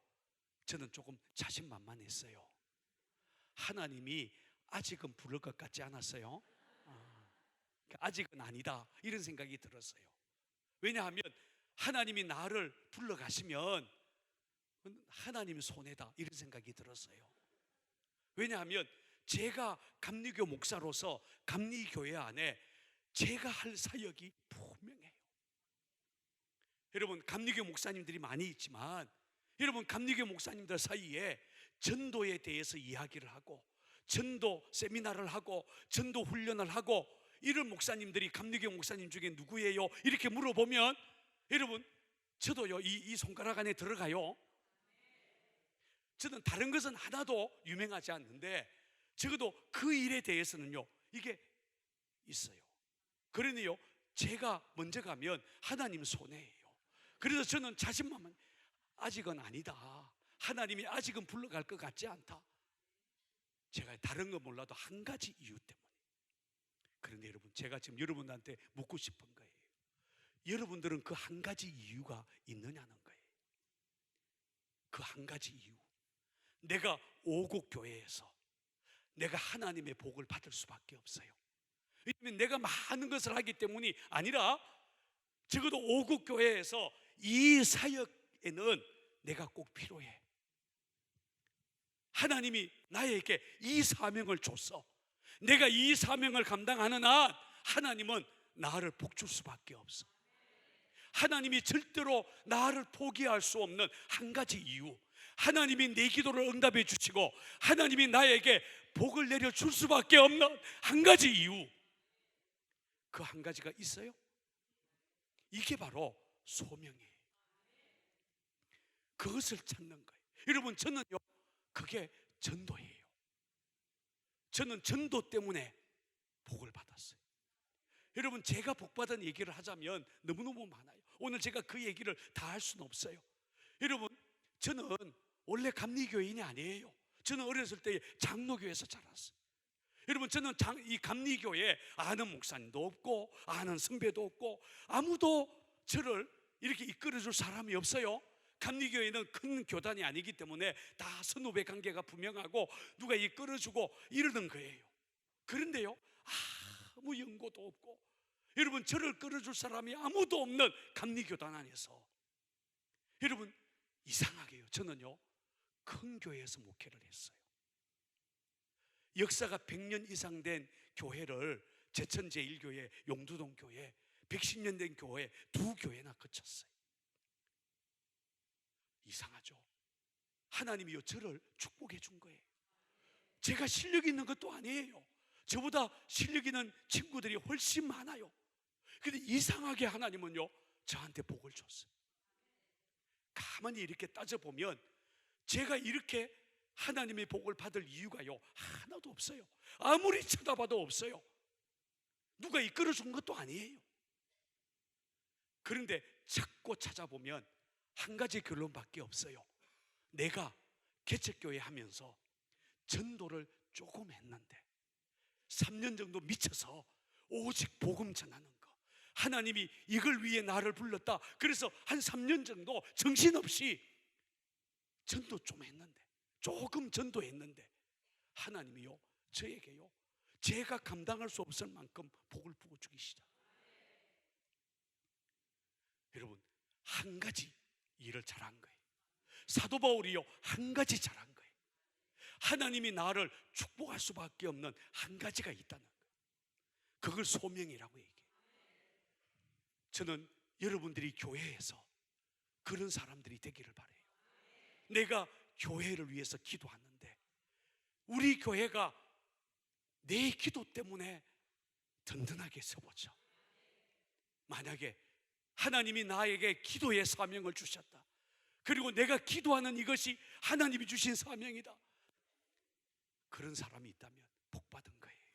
저는 조금 자신만만했어요. 하나님이 아직은 부를 것 같지 않았어요. 아직은 아니다, 이런 생각이 들었어요. 왜냐하면 하나님이 나를 불러가시면 하나님 손해다, 이런 생각이 들었어요. 왜냐하면 제가 감리교 목사로서 감리교회 안에 제가 할 사역이 분명해요. 여러분, 감리교 목사님들이 많이 있지만 여러분, 감리교 목사님들 사이에 전도에 대해서 이야기를 하고 전도 세미나를 하고 전도 훈련을 하고 이런 목사님들이 감리교 목사님 중에 누구예요? 이렇게 물어보면 여러분, 저도요 이 손가락 안에 들어가요. 저는 다른 것은 하나도 유명하지 않는데 적어도 그 일에 대해서는요 이게 있어요. 그러니요 제가 먼저 가면 하나님 손해예요. 그래서 저는 자신만만 아직은 아니다, 하나님이 아직은 불러갈 것 같지 않다. 제가 다른 건 몰라도 한 가지 이유 때문에. 그런데 여러분, 제가 지금 여러분한테 묻고 싶은 거예요. 여러분들은 그 한 가지 이유가 있느냐는 거예요. 그 한 가지 이유. 내가 오국 교회에서 내가 하나님의 복을 받을 수밖에 없어요. 왜냐하면 내가 많은 것을 하기 때문이 아니라 적어도 오국 교회에서 이 사역에는 내가 꼭 필요해. 하나님이 나에게 이 사명을 줬어. 내가 이 사명을 감당하는 한 하나님은 나를 복줄 수밖에 없어. 하나님이 절대로 나를 포기할 수 없는 한 가지 이유, 하나님이 내 기도를 응답해 주시고 하나님이 나에게 복을 내려줄 수밖에 없는 한 가지 이유, 그 한 가지가 있어요. 이게 바로 소명이에요. 그것을 찾는 거예요. 여러분, 저는요 그게 전도예요. 저는 전도 때문에 복을 받았어요. 여러분, 제가 복받은 얘기를 하자면 너무너무 많아요. 오늘 제가 그 얘기를 다 할 수는 없어요. 여러분, 저는 원래 감리교인이 아니에요. 저는 어렸을 때 장로교에서 자랐어요. 여러분, 저는 이 감리교에 아는 목사님도 없고 아는 선배도 없고 아무도 저를 이렇게 이끌어줄 사람이 없어요. 감리교회는 큰 교단이 아니기 때문에 다 선후배 관계가 분명하고 누가 이끌어주고 이러는 거예요. 그런데요 아무 연고도 없고 여러분, 저를 끌어줄 사람이 아무도 없는 감리교단 안에서 여러분, 이상하게요 저는요 큰 교회에서 목회를 했어요. 역사가 100년 이상 된 교회를 제천 제1교회, 용두동 교회, 110년 된 교회 두 교회나 거쳤어요. 이상하죠? 하나님이요 저를 축복해 준 거예요. 제가 실력 있는 것도 아니에요. 저보다 실력 있는 친구들이 훨씬 많아요. 근데 이상하게 하나님은요 저한테 복을 줬어요. 가만히 이렇게 따져보면 제가 이렇게 하나님의 복을 받을 이유가요 하나도 없어요. 아무리 쳐다봐도 없어요. 누가 이끌어 준 것도 아니에요. 그런데 찾고 찾아보면 한 가지 결론밖에 없어요. 내가 개척교회 하면서 전도를 조금 했는데 3년 정도 미쳐서 오직 복음 전하는 거, 하나님이 이걸 위해 나를 불렀다. 그래서 한 3년 정도 정신없이 전도 좀 했는데, 조금 전도했는데 하나님이요 저에게요 제가 감당할 수 없을 만큼 복을 부어주기 시작. 여러분, 한 가지 일을 잘한 거예요. 사도 바울이요 한 가지 잘한 거예요. 하나님이 나를 축복할 수밖에 없는 한 가지가 있다는 거예요. 그걸 소명이라고 얘기해요. 저는 여러분들이 교회에서 그런 사람들이 되기를 바라요. 내가 교회를 위해서 기도하는데 우리 교회가 내 기도 때문에 든든하게 서보죠. 만약에 하나님이 나에게 기도의 사명을 주셨다, 그리고 내가 기도하는 이것이 하나님이 주신 사명이다, 그런 사람이 있다면 복받은 거예요.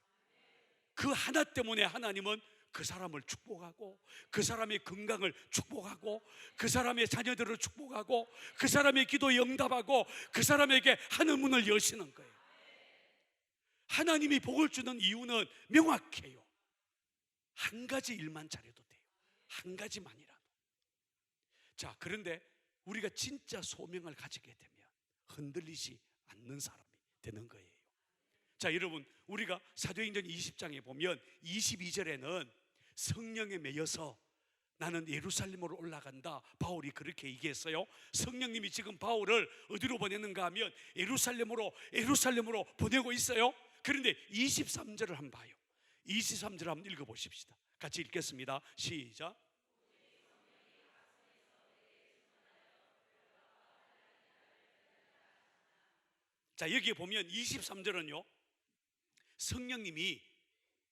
그 하나 때문에 하나님은 그 사람을 축복하고 그 사람의 건강을 축복하고 그 사람의 자녀들을 축복하고 그 사람의 기도에 응답하고 그 사람에게 하늘 문을 여시는 거예요. 하나님이 복을 주는 이유는 명확해요. 한 가지 일만 잘해도 돼요. 한 가지만이라도. 자, 그런데 우리가 진짜 소명을 가지게 되면 흔들리지 않는 사람이 되는 거예요. 자, 여러분, 우리가 사도행전 20장에 보면 22절에는 성령에 매여서 나는 예루살렘으로 올라간다, 바울이 그렇게 얘기했어요. 성령님이 지금 바울을 어디로 보내는가 하면 예루살렘으로 보내고 있어요. 그런데 23절을 한번 봐요. 23절 한번 읽어보십시다. 같이 읽겠습니다. 시작. 자, 여기에 보면 23절은요 성령님이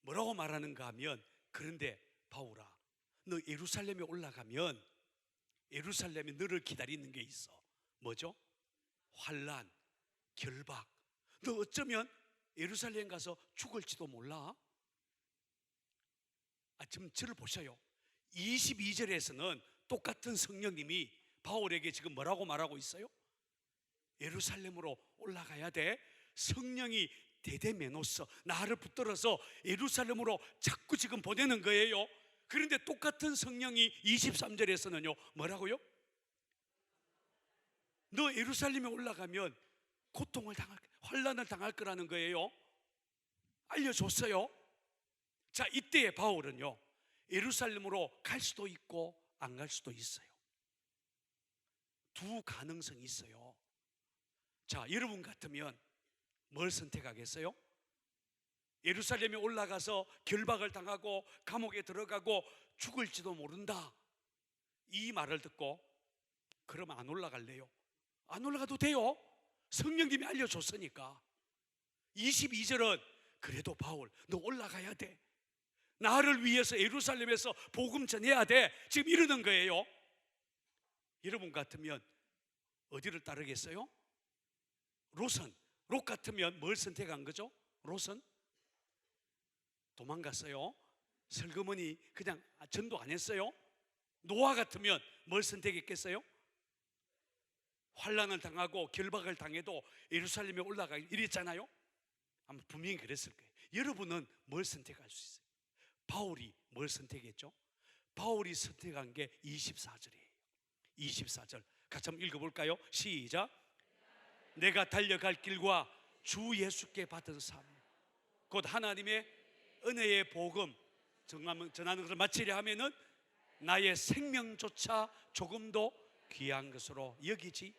뭐라고 말하는가 하면, 그런데 바울아, 너 예루살렘에 올라가면 예루살렘에 너를 기다리는 게 있어. 뭐죠? 환난, 결박. 너 어쩌면 예루살렘 가서 죽을지도 몰라. 지금 저를 보셔요. 22절에서는 똑같은 성령님이 바울에게 지금 뭐라고 말하고 있어요? 예루살렘으로 올라가야 돼. 성령이 대대메노서 나를 붙들어서 예루살렘으로 자꾸 지금 보내는 거예요. 그런데 똑같은 성령이 23절에서는요 뭐라고요? 너 예루살렘에 올라가면 고통을 당할, 환난을 당할 거라는 거예요. 알려줬어요. 자, 이때의 바울은요 예루살렘으로 갈 수도 있고 안 갈 수도 있어요. 두 가능성이 있어요. 자, 여러분 같으면 뭘 선택하겠어요? 예루살렘에 올라가서 결박을 당하고 감옥에 들어가고 죽을지도 모른다, 이 말을 듣고 그러면 안 올라갈래요? 안 올라가도 돼요. 성령님이 알려줬으니까. 22절은 그래도 바울 너 올라가야 돼. 나를 위해서 예루살렘에서 복음 전해야 돼. 지금 이러는 거예요. 여러분 같으면 어디를 따르겠어요? 롯 같으면 뭘 선택한 거죠? 롯은 도망갔어요. 슬그머니 그냥 전도 안 했어요. 노아 같으면 뭘 선택했겠어요? 환난을 당하고 결박을 당해도 예루살렘에 올라가 이랬잖아요. 아마 분명히 그랬을 거예요. 여러분은 뭘 선택할 수 있어요? 바울이 뭘 선택했죠? 바울이 선택한 게 24절이에요 24절 같이 한번 읽어볼까요? 시작. 내가 달려갈 길과 주 예수께 받은 삶 곧 하나님의 은혜의 복음 전하는 것을 마치려 하면은 나의 생명조차 조금도 귀한 것으로 여기지.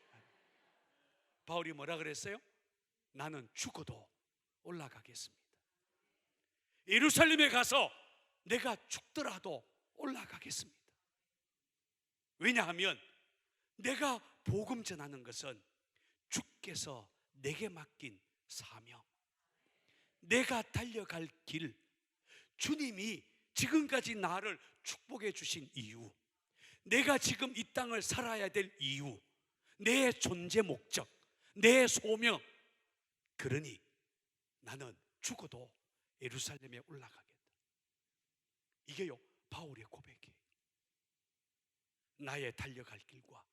바울이 뭐라 그랬어요? 나는 죽어도 올라가겠습니다. 예루살렘에 가서 내가 죽더라도 올라가겠습니다. 왜냐하면 내가 복음 전하는 것은 주께서 내게 맡긴 사명, 내가 달려갈 길, 주님이 지금까지 나를 축복해 주신 이유, 내가 지금 이 땅을 살아야 될 이유, 내 존재 목적, 내 소명. 그러니 나는 죽어도 예루살렘에 올라가겠다. 이게요 바울의 고백이에요. 나의 달려갈 길과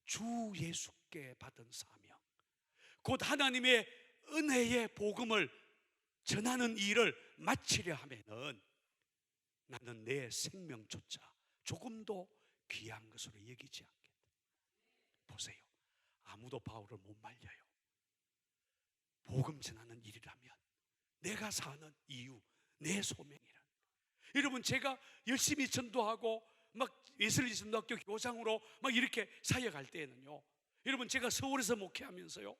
주 예수께 받은 사명 곧 하나님의 은혜의 복음을 전하는 일을 마치려 하면은 나는 내 생명조차 조금도 귀한 것으로 여기지 않겠다. 보세요, 아무도 바울을 못 말려요. 복음 전하는 일이라면 내가 사는 이유, 내 소명이란. 여러분, 제가 열심히 전도하고 막 웨슬리 전도학교 교장으로 막 이렇게 사역할 때에는요, 여러분 제가 서울에서 목회하면서요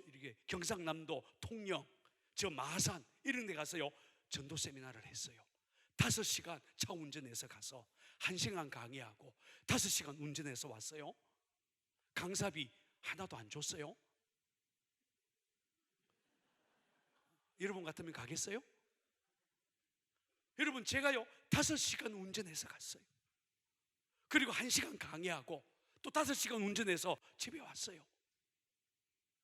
이렇게 경상남도 통영 저 마산 이런 데 가서요 전도 세미나를 했어요. 5시간 차 운전해서 가서 1시간 강의하고 5시간 운전해서 왔어요. 강사비 하나도 안 줬어요. 여러분 같으면 가겠어요? 여러분, 제가요 5시간 운전해서 갔어요. 그리고 1시간 강의하고 또 5시간 운전해서 집에 왔어요.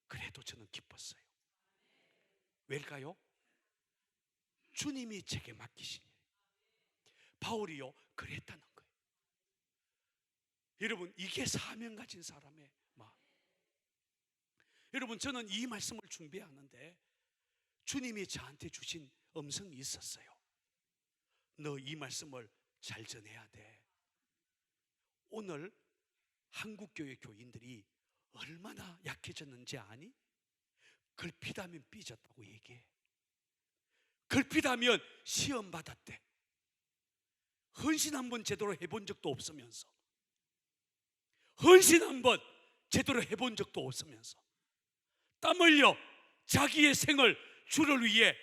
그래도 저는 기뻤어요. 왜일까요? 주님이 제게 맡기신 일. 바울이요 그랬다는 거예요. 여러분, 이게 사명 가진 사람의 마음. 여러분, 저는 이 말씀을 준비하는데 주님이 저한테 주신 음성이 있었어요. 너 이 말씀을 잘 전해야 돼. 오늘 한국교회 교인들이 얼마나 약해졌는지 아니? 걸핏하면 삐졌다고 얘기해. 걸핏하면 시험 받았대. 헌신 한번 제대로 해본 적도 없으면서, 헌신 한번 제대로 해본 적도 없으면서, 땀 흘려 자기의 생을 주를 위해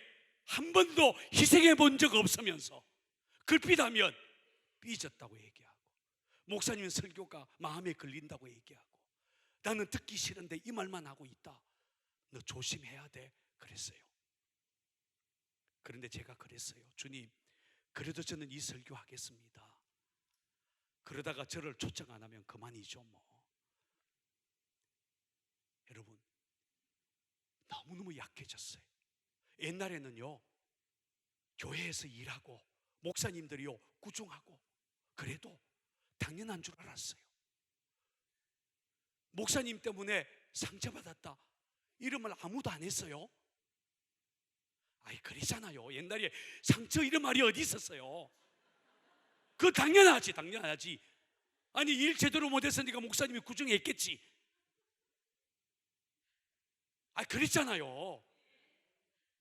한 번도 희생해 본 적 없으면서 걸핏하면 삐졌다고 얘기하고, 목사님 설교가 마음에 걸린다고 얘기하고, 나는 듣기 싫은데 이 말만 하고 있다, 너 조심해야 돼 그랬어요. 그런데 제가 그랬어요. 주님, 그래도 저는 이 설교 하겠습니다. 그러다가 저를 초청 안 하면 그만이죠 뭐. 여러분, 너무너무 약해졌어요. 옛날에는요, 교회에서 일하고 목사님들이요 꾸중하고 그래도 당연한 줄 알았어요. 목사님 때문에 상처받았다 이런 말 아무도 안 했어요. 아이, 그러잖아요. 옛날에 상처 이런 말이 어디 있었어요? 그거 당연하지. 아니, 일 제대로 못했으니까 목사님이 꾸중했겠지. 아, 그랬잖아요.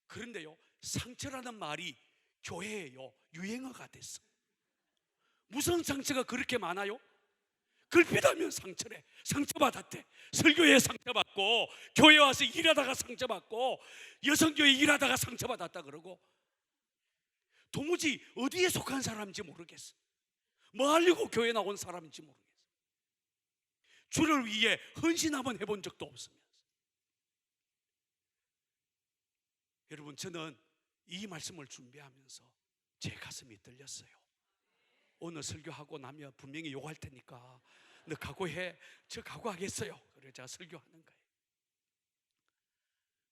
그런데요, 상처라는 말이 교회에요 유행어가 됐어. 무슨 상처가 그렇게 많아요? 글피다면 상처래. 상처받았대. 설교에 상처받고, 교회 와서 일하다가 상처받고, 여성교회 일하다가 상처받았다 그러고, 도무지 어디에 속한 사람인지 모르겠어. 뭐 하려고 교회 나온 사람인지 모르겠어. 주를 위해 헌신 한번 해본 적도 없으면서. 여러분, 저는 이 말씀을 준비하면서 제 가슴이 떨렸어요. 오늘 설교하고 나면 분명히 욕할 테니까 너 각오해. 저 각오하겠어요. 그래서 제가 설교하는 거예요.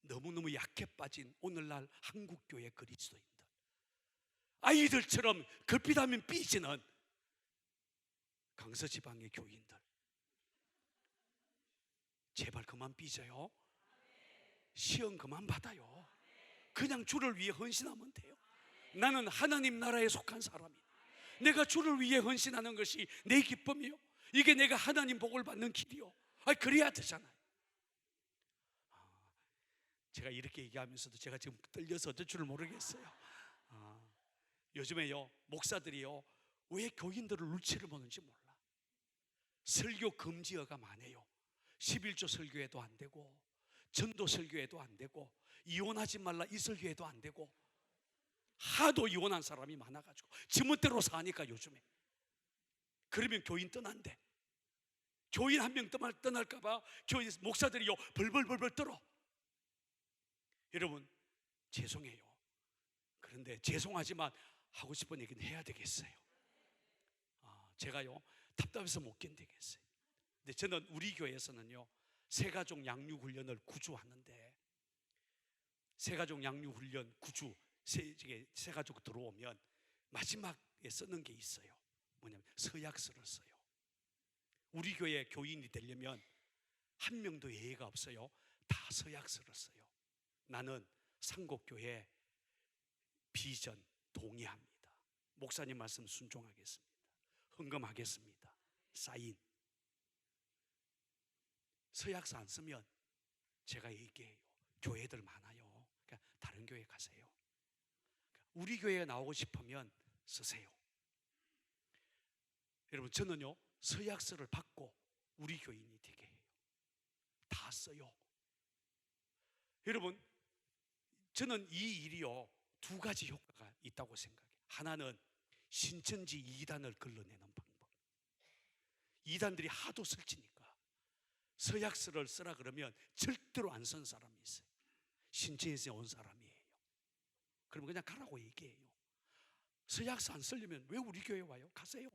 너무너무 약해 빠진 오늘날 한국교회 그리스도인들, 아이들처럼 걸핏하면 삐지는 강서지방의 교인들, 제발 그만 삐져요. 시험 그만 받아요. 그냥 주를 위해 헌신하면 돼요. 나는 하나님 나라에 속한 사람이야. 내가 주를 위해 헌신하는 것이 내 기쁨이요, 이게 내가 하나님 복을 받는 길이요. 그래야 되잖아요. 제가 이렇게 얘기하면서도 제가 지금 떨려서 어쩔 줄 모르겠어요. 요즘에요 목사들이요 왜 교인들을 눈치를 보는지 몰라. 설교 금지어가 많아요. 11조 설교에도 안 되고, 전도 설교에도 안 되고, 이혼하지 말라 이 설교에도 안 되고, 하도 이혼한 사람이 많아가지고 지멋대로 사니까 요즘에. 그러면 교인 떠난대. 교인 한 명 떠날까봐 교인 목사들이요 벌벌벌벌 떨어. 여러분, 죄송해요. 그런데 죄송하지만 하고 싶은 얘기는 해야 되겠어요. 제가요 답답해서 못 견디겠어요. 근데 저는 우리 교회에서는요 새가족 양육훈련을 구주하는데, 새가족 양육훈련 구주, 새가족 들어오면 마지막에 쓰는 게 있어요. 뭐냐면 서약서를 써요. 우리 교회 교인이 되려면 한 명도 예외가 없어요. 다 서약서를 써요. 나는 상곡교회 비전 동의합니다. 목사님 말씀 순종하겠습니다. 헌금하겠습니다. 사인. 서약서 안 쓰면 제가 얘기해요. 교회들 많아요. 그러니까 다른 교회 가세요. 우리 교회에 나오고 싶으면 쓰세요. 여러분, 저는요 서약서를 받고 우리 교인이 되게 해요. 다 써요. 여러분, 저는 이 일이요 두 가지 효과가 있다고 생각해요. 하나는 신천지 이단을 걸러내는 방법. 이단들이 하도 설치니까 서약서를 쓰라 그러면 절대로 안 쓴 사람이 있어요. 신천지에서 온 사람이에요. 그러면 그냥 가라고 얘기해요. 서약서 안 쓰려면 왜 우리 교회 와요? 가세요.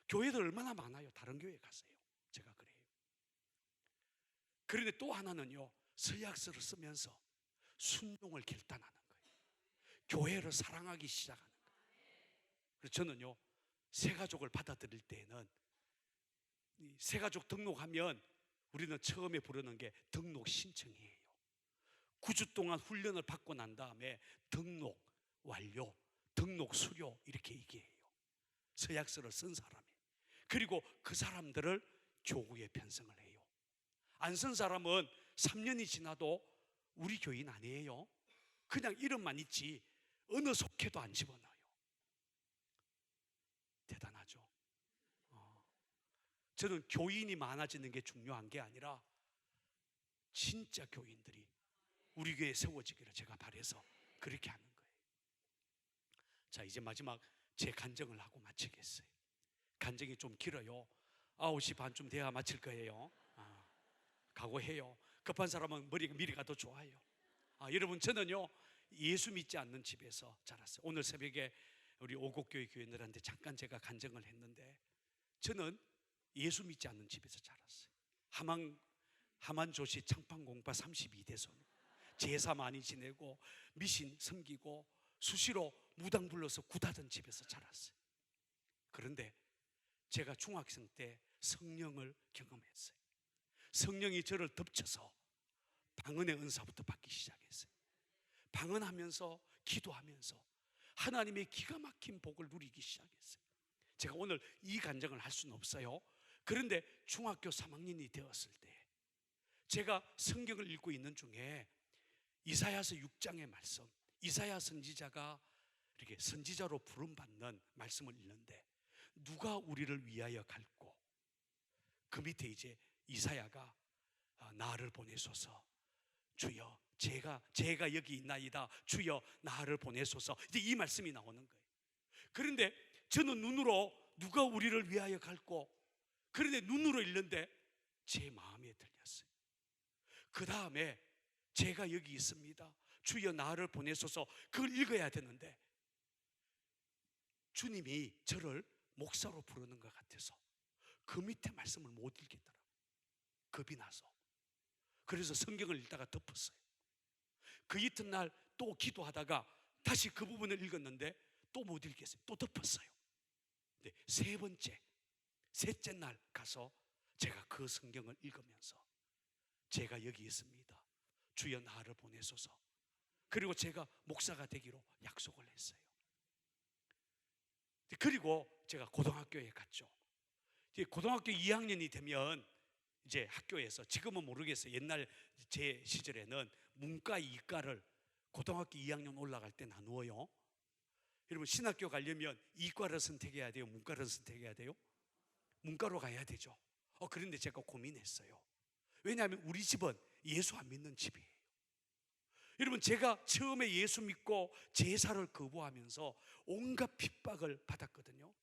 교회들 얼마나 많아요. 다른 교회 가세요. 제가 그래요. 그런데 또 하나는요 서약서를 쓰면서 순종을 결단하는 거예요. 교회를 사랑하기 시작하는 거예요. 그래서 저는요 새가족을 받아들일 때에는 새가족 등록하면 우리는 처음에 부르는 게 등록 신청이에요. 9주 동안 훈련을 받고 난 다음에 등록 완료, 등록 수료 이렇게 얘기해요. 서약서를 쓴 사람이. 그리고 그 사람들을 교구에 편성을 해요. 안 쓴 사람은 3년이 지나도 우리 교인 아니에요. 그냥 이름만 있지 어느 속해도 안 집어넣어요. 대단하죠. 저는 교인이 많아지는 게 중요한 게 아니라 진짜 교인들이 우리 교회에 세워지기를 제가 바라서 그렇게 하는 거예요. 자, 이제 마지막 제 간증을 하고 마치겠어요. 간증이 좀 길어요. 9시 반쯤 돼야 마칠 거예요. 각오해요. 급한 사람은 머리가 미리 가도 좋아요. 여러분, 저는요 예수 믿지 않는 집에서 자랐어요. 오늘 새벽에 우리 오곡교회 교인들한테 잠깐 제가 간증을 했는데, 저는 예수 믿지 않는 집에서 자랐어요. 하만조시 창판공파 32대손. 제사 많이 지내고 미신 섬기고 수시로 무당 불러서 굿하던 집에서 자랐어요. 그런데 제가 중학생 때 성령을 경험했어요. 성령이 저를 덮쳐서 방언의 은사부터 받기 시작했어요. 방언하면서 기도하면서 하나님의 기가 막힌 복을 누리기 시작했어요. 제가 오늘 이 간증을 할 수는 없어요. 그런데 중학교 3학년이 되었을 때 제가 성경을 읽고 있는 중에 이사야서 6장의 말씀, 이사야 선지자가 이렇게 선지자로 부름받는 말씀을 읽는데 누가 우리를 위하여 갈고, 그 밑에 이제 이사야가 나를 보내소서, 주여 제가 여기 있나이다, 주여 나를 보내소서, 이제 이 말씀이 나오는 거예요. 그런데 저는 눈으로 누가 우리를 위하여 갈고, 그런데 눈으로 읽는데 제 마음에 들렸어요. 그 다음에 제가 여기 있습니다, 주여 나를 보내소서, 그걸 읽어야 되는데 주님이 저를 목사로 부르는 것 같아서 그 밑에 말씀을 못 읽겠더라고요. 겁이 나서. 그래서 성경을 읽다가 덮었어요. 그 이튿날 또 기도하다가 다시 그 부분을 읽었는데 또 못 읽겠어요. 또 덮었어요. 근데 셋째 날 가서 제가 그 성경을 읽으면서 제가 여기 있습니다, 주여 나를 보내소서, 그리고 제가 목사가 되기로 약속을 했어요. 그리고 제가 고등학교에 갔죠. 고등학교 2학년이 되면 이제 학교에서, 지금은 모르겠어요, 옛날 제 시절에는 문과, 이과를 고등학교 2학년 올라갈 때 나누어요. 여러분, 신학교 가려면 이과를 선택해야 돼요, 문과를 선택해야 돼요? 문과로 가야 되죠. 그런데 제가 고민했어요. 왜냐하면 우리 집은 예수 안 믿는 집이에요. 여러분, 제가 처음에 예수 믿고 제사를 거부하면서 온갖 핍박을 받았거든요.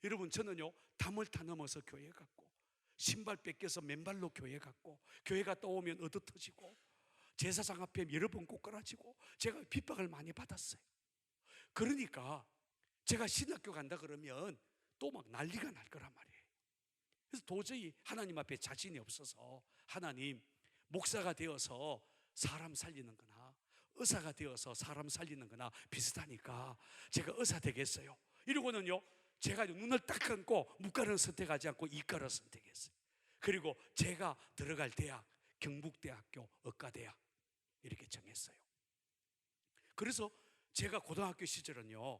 여러분, 저는요 담을 타 넘어서 교회 갔고, 신발 뺏겨서 맨발로 교회 갔고, 교회 갔다 오면 얻어 터지고, 제사장 앞에 여러 번 꼬꾸라지고, 제가 핍박을 많이 받았어요. 그러니까 제가 신학교 간다 그러면 또 막 난리가 날 거란 말이에요. 그래서 도저히 하나님 앞에 자신이 없어서, 하나님, 목사가 되어서 사람 살리는 거나 의사가 되어서 사람 살리는 거나 비슷하니까 제가 의사 되겠어요, 이러고는요 제가 눈을 딱 감고 문과를 선택하지 않고 이과를 선택했어요. 그리고 제가 들어갈 대학 경북대학교 의과대학 이렇게 정했어요. 그래서 제가 고등학교 시절은요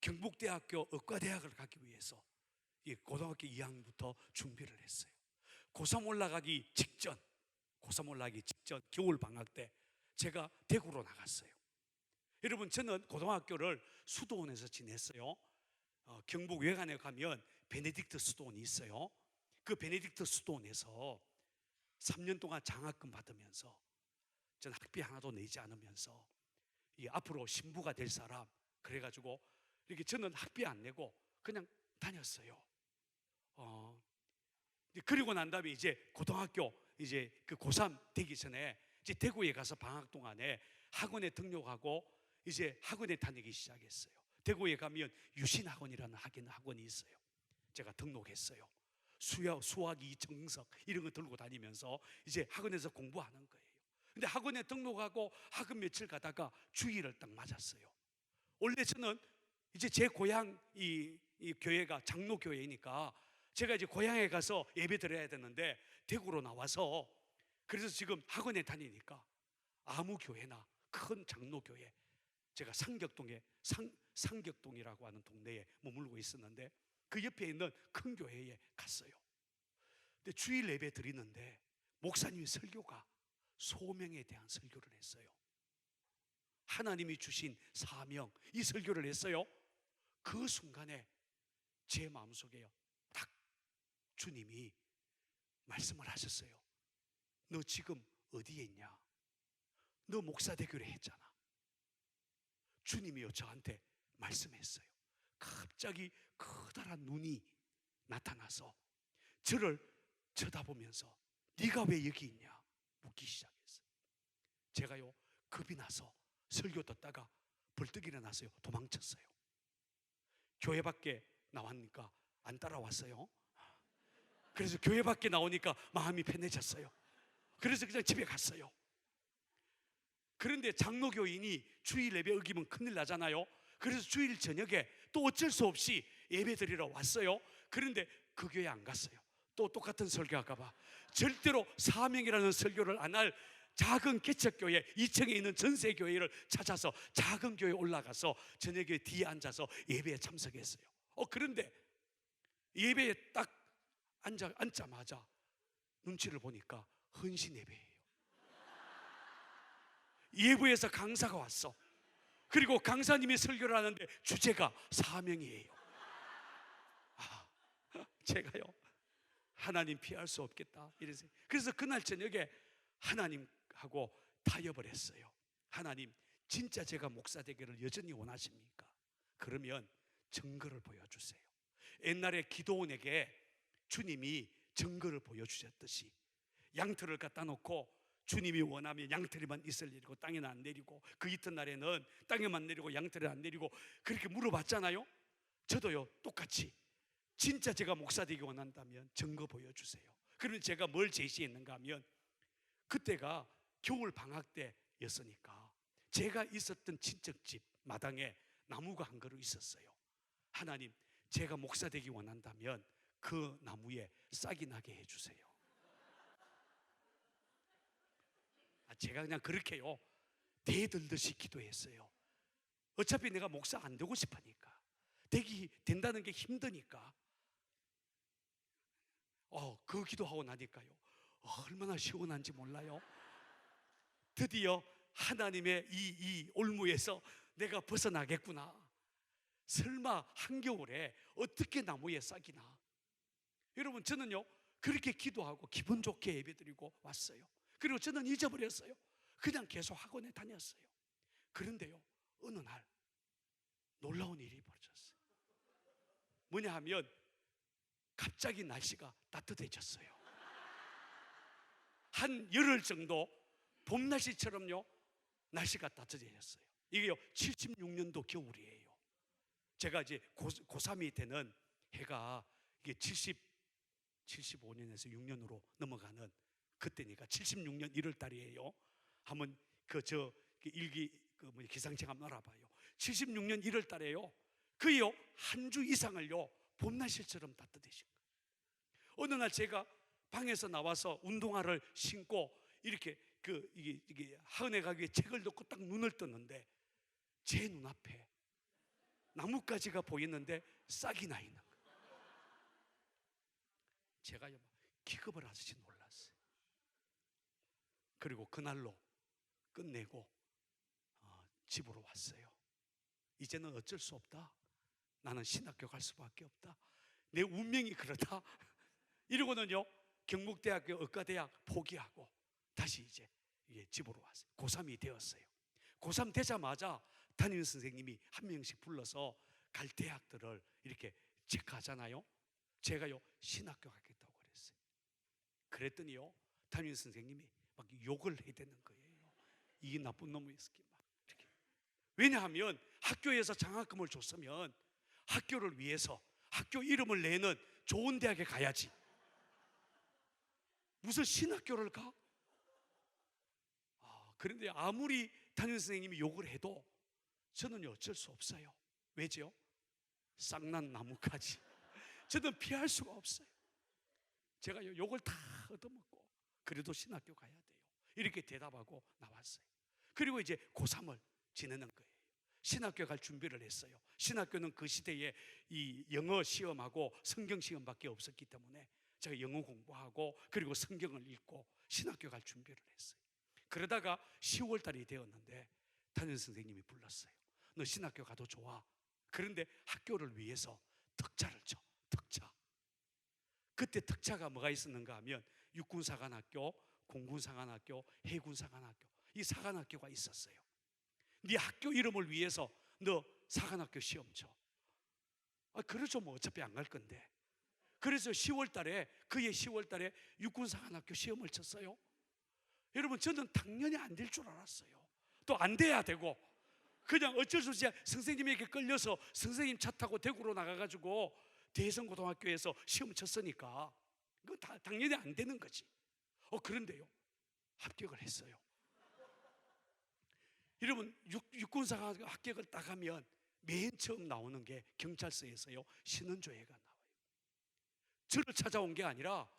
경북대학교 의과대학을 가기 위해서 고등학교 2학년부터 준비를 했어요. 고3 올라가기 직전 겨울 방학 때 제가 대구로 나갔어요. 여러분, 저는 고등학교를 수도원에서 지냈어요. 경북 외관에 가면 베네딕트 수도원이 있어요. 그 베네딕트 수도원에서 3년 동안 장학금 받으면서 저는 학비 하나도 내지 않으면서 앞으로 신부가 될 사람, 그래가지고 이렇게 저는 학비 안 내고 그냥 다녔어요. 그리고 난 다음에 이제 고등학교 이제 그 고3 되기 전에 이제 대구에 가서 방학 동안에 학원에 등록하고 이제 학원에 다니기 시작했어요. 대구에 가면 유신학원이라는 학원이 있어요. 제가 등록했어요. 수학이 정석 이런 거 들고 다니면서 이제 학원에서 공부하는 거예요. 근데 학원에 등록하고 학원 며칠 가다가 주일을 딱 맞았어요. 원래 저는 이제 제 고향 이 교회가 장로교회니까 제가 이제 고향에 가서 예배 드려야 되는데 대구로 나와서, 그래서 지금 학원에 다니니까 아무 교회나 큰 장로교회, 제가 상격동이라고 하는 동네에 머물고 있었는데 그 옆에 있는 큰 교회에 갔어요. 근데 주일 예배 드리는데 목사님이 설교가 소명에 대한 설교를 했어요. 하나님이 주신 사명, 이 설교를 했어요. 그 순간에 제 마음속에요 딱 주님이 말씀을 하셨어요. 너 지금 어디에 있냐? 너 목사 되기로 했잖아. 주님이요 저한테 말씀했어요. 갑자기 커다란 눈이 나타나서 저를 쳐다보면서 네가 왜 여기 있냐 묻기 시작했어요. 제가요 겁이 나서 설교 듣다가 벌떡 일어났어요. 도망쳤어요. 교회 밖에 나왔으니까 안 따라왔어요. 그래서 교회 밖에 나오니까 마음이 편해졌어요. 그래서 그냥 집에 갔어요. 그런데 장로교인이 주일 예배 어기면 큰일 나잖아요. 그래서 주일 저녁에 또 어쩔 수 없이 예배 드리러 왔어요. 그런데 그 교회 안 갔어요. 또 똑같은 설교할까 봐. 절대로 사명이라는 설교를 안 할 작은 개척교회 2층에 있는 전세교회를 찾아서 작은 교회에 올라가서 저녁에 뒤에 앉아서 예배에 참석했어요. 그런데 예배에 딱 앉자마자 눈치를 보니까 헌신 예배예요. 예부에서 강사가 왔어. 그리고 강사님이 설교를 하는데 주제가 사명이에요. 제가요, 하나님 피할 수 없겠다 이래서, 그래서 그날 저녁에 하나님하고 타협을 했어요. 하나님, 진짜 제가 목사 되기를 여전히 원하십니까? 그러면 증거를 보여주세요. 옛날에 기도원에게 주님이 증거를 보여주셨듯이 양털을 갖다 놓고 주님이 원하면 양털에만 있을 일이고 땅에는 안 내리고, 그 이튿날에는 땅에만 내리고 양털에 안 내리고 그렇게 물어봤잖아요. 저도요 똑같이 진짜 제가 목사 되기 원한다면 증거 보여주세요. 그러면 제가 뭘 제시했는가 하면, 그때가 겨울 방학 때였으니까 제가 있었던 친척집 마당에 나무가 한 그루 있었어요. 하나님, 제가 목사 되기 원한다면 그 나무에 싹이 나게 해주세요. 제가 그냥 그렇게요 대들듯이 기도했어요. 어차피 내가 목사 안 되고 싶으니까, 된다는 게 힘드니까. 그 기도하고 나니까요 얼마나 시원한지 몰라요. 드디어 하나님의 이 올무에서 내가 벗어나겠구나. 설마 한겨울에 어떻게 나무에 싹이 나? 여러분, 저는요 그렇게 기도하고 기분 좋게 예배드리고 왔어요. 그리고 저는 잊어버렸어요. 그냥 계속 학원에 다녔어요. 그런데요 어느 날 놀라운 일이 벌어졌어요. 뭐냐 하면 갑자기 날씨가 따뜻해졌어요. 한 열흘 정도 봄 날씨처럼요 날씨가 따뜻해졌어요. 이게요 76년도 겨울이에요. 제가 이제 고3이 되는 해가 이게 75년에서 6년으로 넘어가는 그때니까 76년 1월 달이에요. 한번 일기 기상청 한번 알아봐요. 76년 1월 달에요. 그요 한 주 이상을요 봄 날씨처럼 따뜻해진 거예요. 어느 날 제가 방에서 나와서 운동화를 신고 이렇게 이게 학원에 가기 위해 책을 놓고 딱 눈을 떴는데 제 눈앞에 나뭇가지가 보이는데 싹이 나 있는 거예요. 제가요 기겁을 하듯이 놀랐어요. 그리고 그날로 끝내고 집으로 왔어요. 이제는 어쩔 수 없다. 나는 신학교 갈 수밖에 없다. 내 운명이 그렇다. 이러고는요 경북대학교 의과대학 포기하고 다시 이제 집으로 왔어요. 고3이 되었어요. 고3 되자마자 담임 선생님이 한 명씩 불러서 갈 대학들을 이렇게 체크하잖아요. 제가요 신학교 가겠다고 그랬어요. 그랬더니요 담임 선생님이 막 욕을 해야 되는 거예요. 이 나쁜 놈의 스키 막 이렇게. 왜냐하면 학교에서 장학금을 줬으면 학교를 위해서 학교 이름을 내는 좋은 대학에 가야지. 무슨 신학교를 가? 그런데 아무리 담임 선생님이 욕을 해도 저는 어쩔 수 없어요. 왜죠? 쌍난 나무까지. 저는 피할 수가 없어요. 제가 욕을 다 얻어먹고 그래도 신학교 가야 돼요. 이렇게 대답하고 나왔어요. 그리고 이제 고3을 지내는 거예요. 신학교 갈 준비를 했어요. 신학교는 그 시대에 이 영어 시험하고 성경 시험밖에 없었기 때문에 제가 영어 공부하고 그리고 성경을 읽고 신학교 갈 준비를 했어요. 그러다가 10월 달이 되었는데 담임 선생님이 불렀어요. 너 신학교 가도 좋아. 그런데 학교를 위해서 특차를 쳐. 특차. 그때 특차가 뭐가 있었는가 하면 육군사관학교, 공군사관학교, 해군사관학교, 이 사관학교가 있었어요. 네 학교 이름을 위해서 너 사관학교 시험 쳐. 그러죠. 뭐 어차피 안 갈 건데. 그래서 10월 달에 그해 10월 달에 육군사관학교 시험을 쳤어요. 여러분, 저는 당연히 안 될 줄 알았어요. 또 안 돼야 되고 그냥 어쩔 수 없이 선생님에게 끌려서 선생님 차 타고 대구로 나가가지고 대성고등학교에서 시험 쳤으니까 그거 당연히 안 되는 거지. 그런데요 합격을 했어요. 여러분 육군사 합격을 딱 하면 맨 처음 나오는 게 경찰서에서요 신원조회가 나와요. 저를 찾아온 게 아니라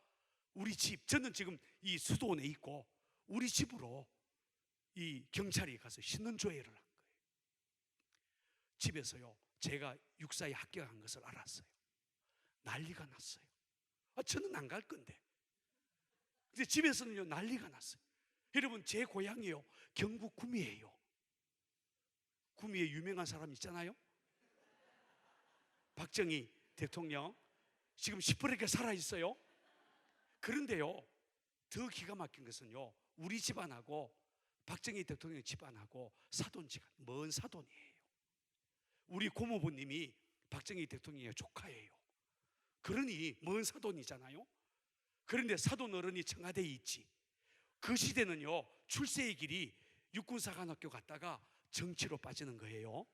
우리 집, 저는 지금 이 수도원에 있고 우리 집으로 이 경찰이 가서 신원조회를 한 거예요. 집에서요 제가 육사에 합격한 것을 알았어요. 난리가 났어요. 저는 안 갈 건데. 근데 집에서는요 난리가 났어요. 여러분 제 고향이요 경북 구미예요. 구미에 유명한 사람 있잖아요. 박정희 대통령 지금 시퍼렇게 살아있어요. 그런데요 더 기가 막힌 것은요 우리 집안하고 박정희 대통령 집안하고 사돈지간 먼 사돈이에요. 우리 고모부님이 박정희 대통령의 조카예요. 그러니 먼 사돈이잖아요. 그런데 사돈 어른이 청와대에 있지. 그 시대는요 출세의 길이 육군사관학교 갔다가 정치로 빠지는 거예요.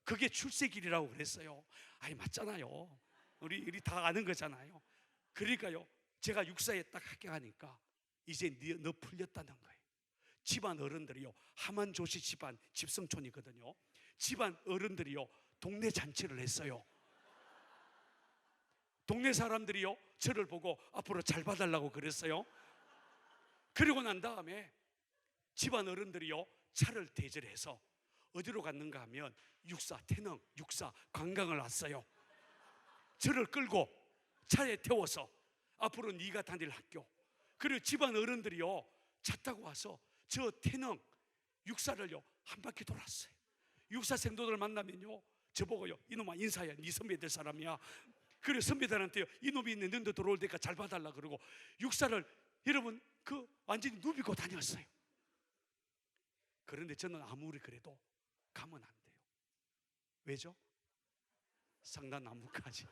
그게 출세길이라고 그랬어요. 아니 맞잖아요. 우리 다 아는 거잖아요. 그러니까요 제가 육사에 딱 합격하니까 이제 너 풀렸다는 거예요. 집안 어른들이요 하만조씨 집안 집성촌이거든요. 집안 어른들이요 동네 잔치를 했어요. 동네 사람들이요 저를 보고 앞으로 잘 봐달라고 그랬어요. 그리고 난 다음에 집안 어른들이요 차를 대절해서 어디로 갔는가 하면 육사 태릉 육사 관광을 왔어요. 저를 끌고 차에 태워서 앞으로 네가 다닐 학교. 그리고 집안 어른들이요 차 타고 와서 저 태릉 육사를요 한 바퀴 돌았어요. 육사 생도들 만나면요 저보고요 이놈아 인사해, 네 선배 될 사람이야. 그래 선배들한테요 이놈이 있는 너도 들어올 때까지 잘 봐달라 그러고 육사를 여러분 그 완전히 누비고 다녔어요. 그런데 저는 아무리 그래도 가면 안 돼요. 왜죠? 상단나무까지.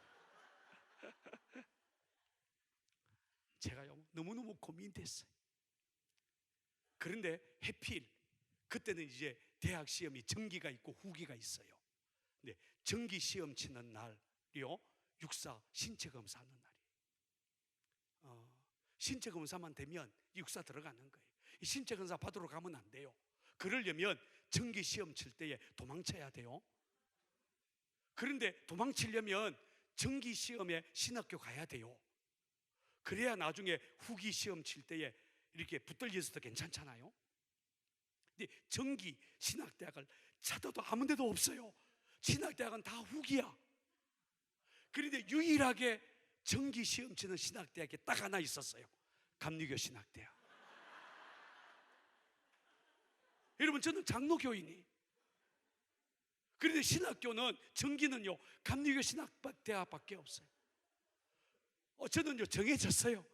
제가요 너무너무 고민됐어요. 그런데 해필 그때는 이제 대학 시험이 정기가 있고 후기가 있어요. 근데 정기 시험 치는 날이요 육사 신체 검사하는 날이에요. 신체 검사만 되면 육사 들어가는 거예요. 이 신체 검사 받으러 가면 안 돼요. 그러려면 정기 시험 칠 때에 도망쳐야 돼요. 그런데 도망치려면 정기 시험에 신학교 가야 돼요. 그래야 나중에 후기 시험 칠 때에 이렇게 붙들려서도 괜찮잖아요. 근데 정기 신학대학을 찾아도 아무 데도 없어요. 신학대학은 다 후기야. 그런데 유일하게 정기 시험 치는 신학대학이 딱 하나 있었어요. 감리교 신학대학. 여러분 저는 장로교인이. 그런데 신학교는 정기는요 감리교 신학대학밖에 없어요. 저는요 정해졌어요.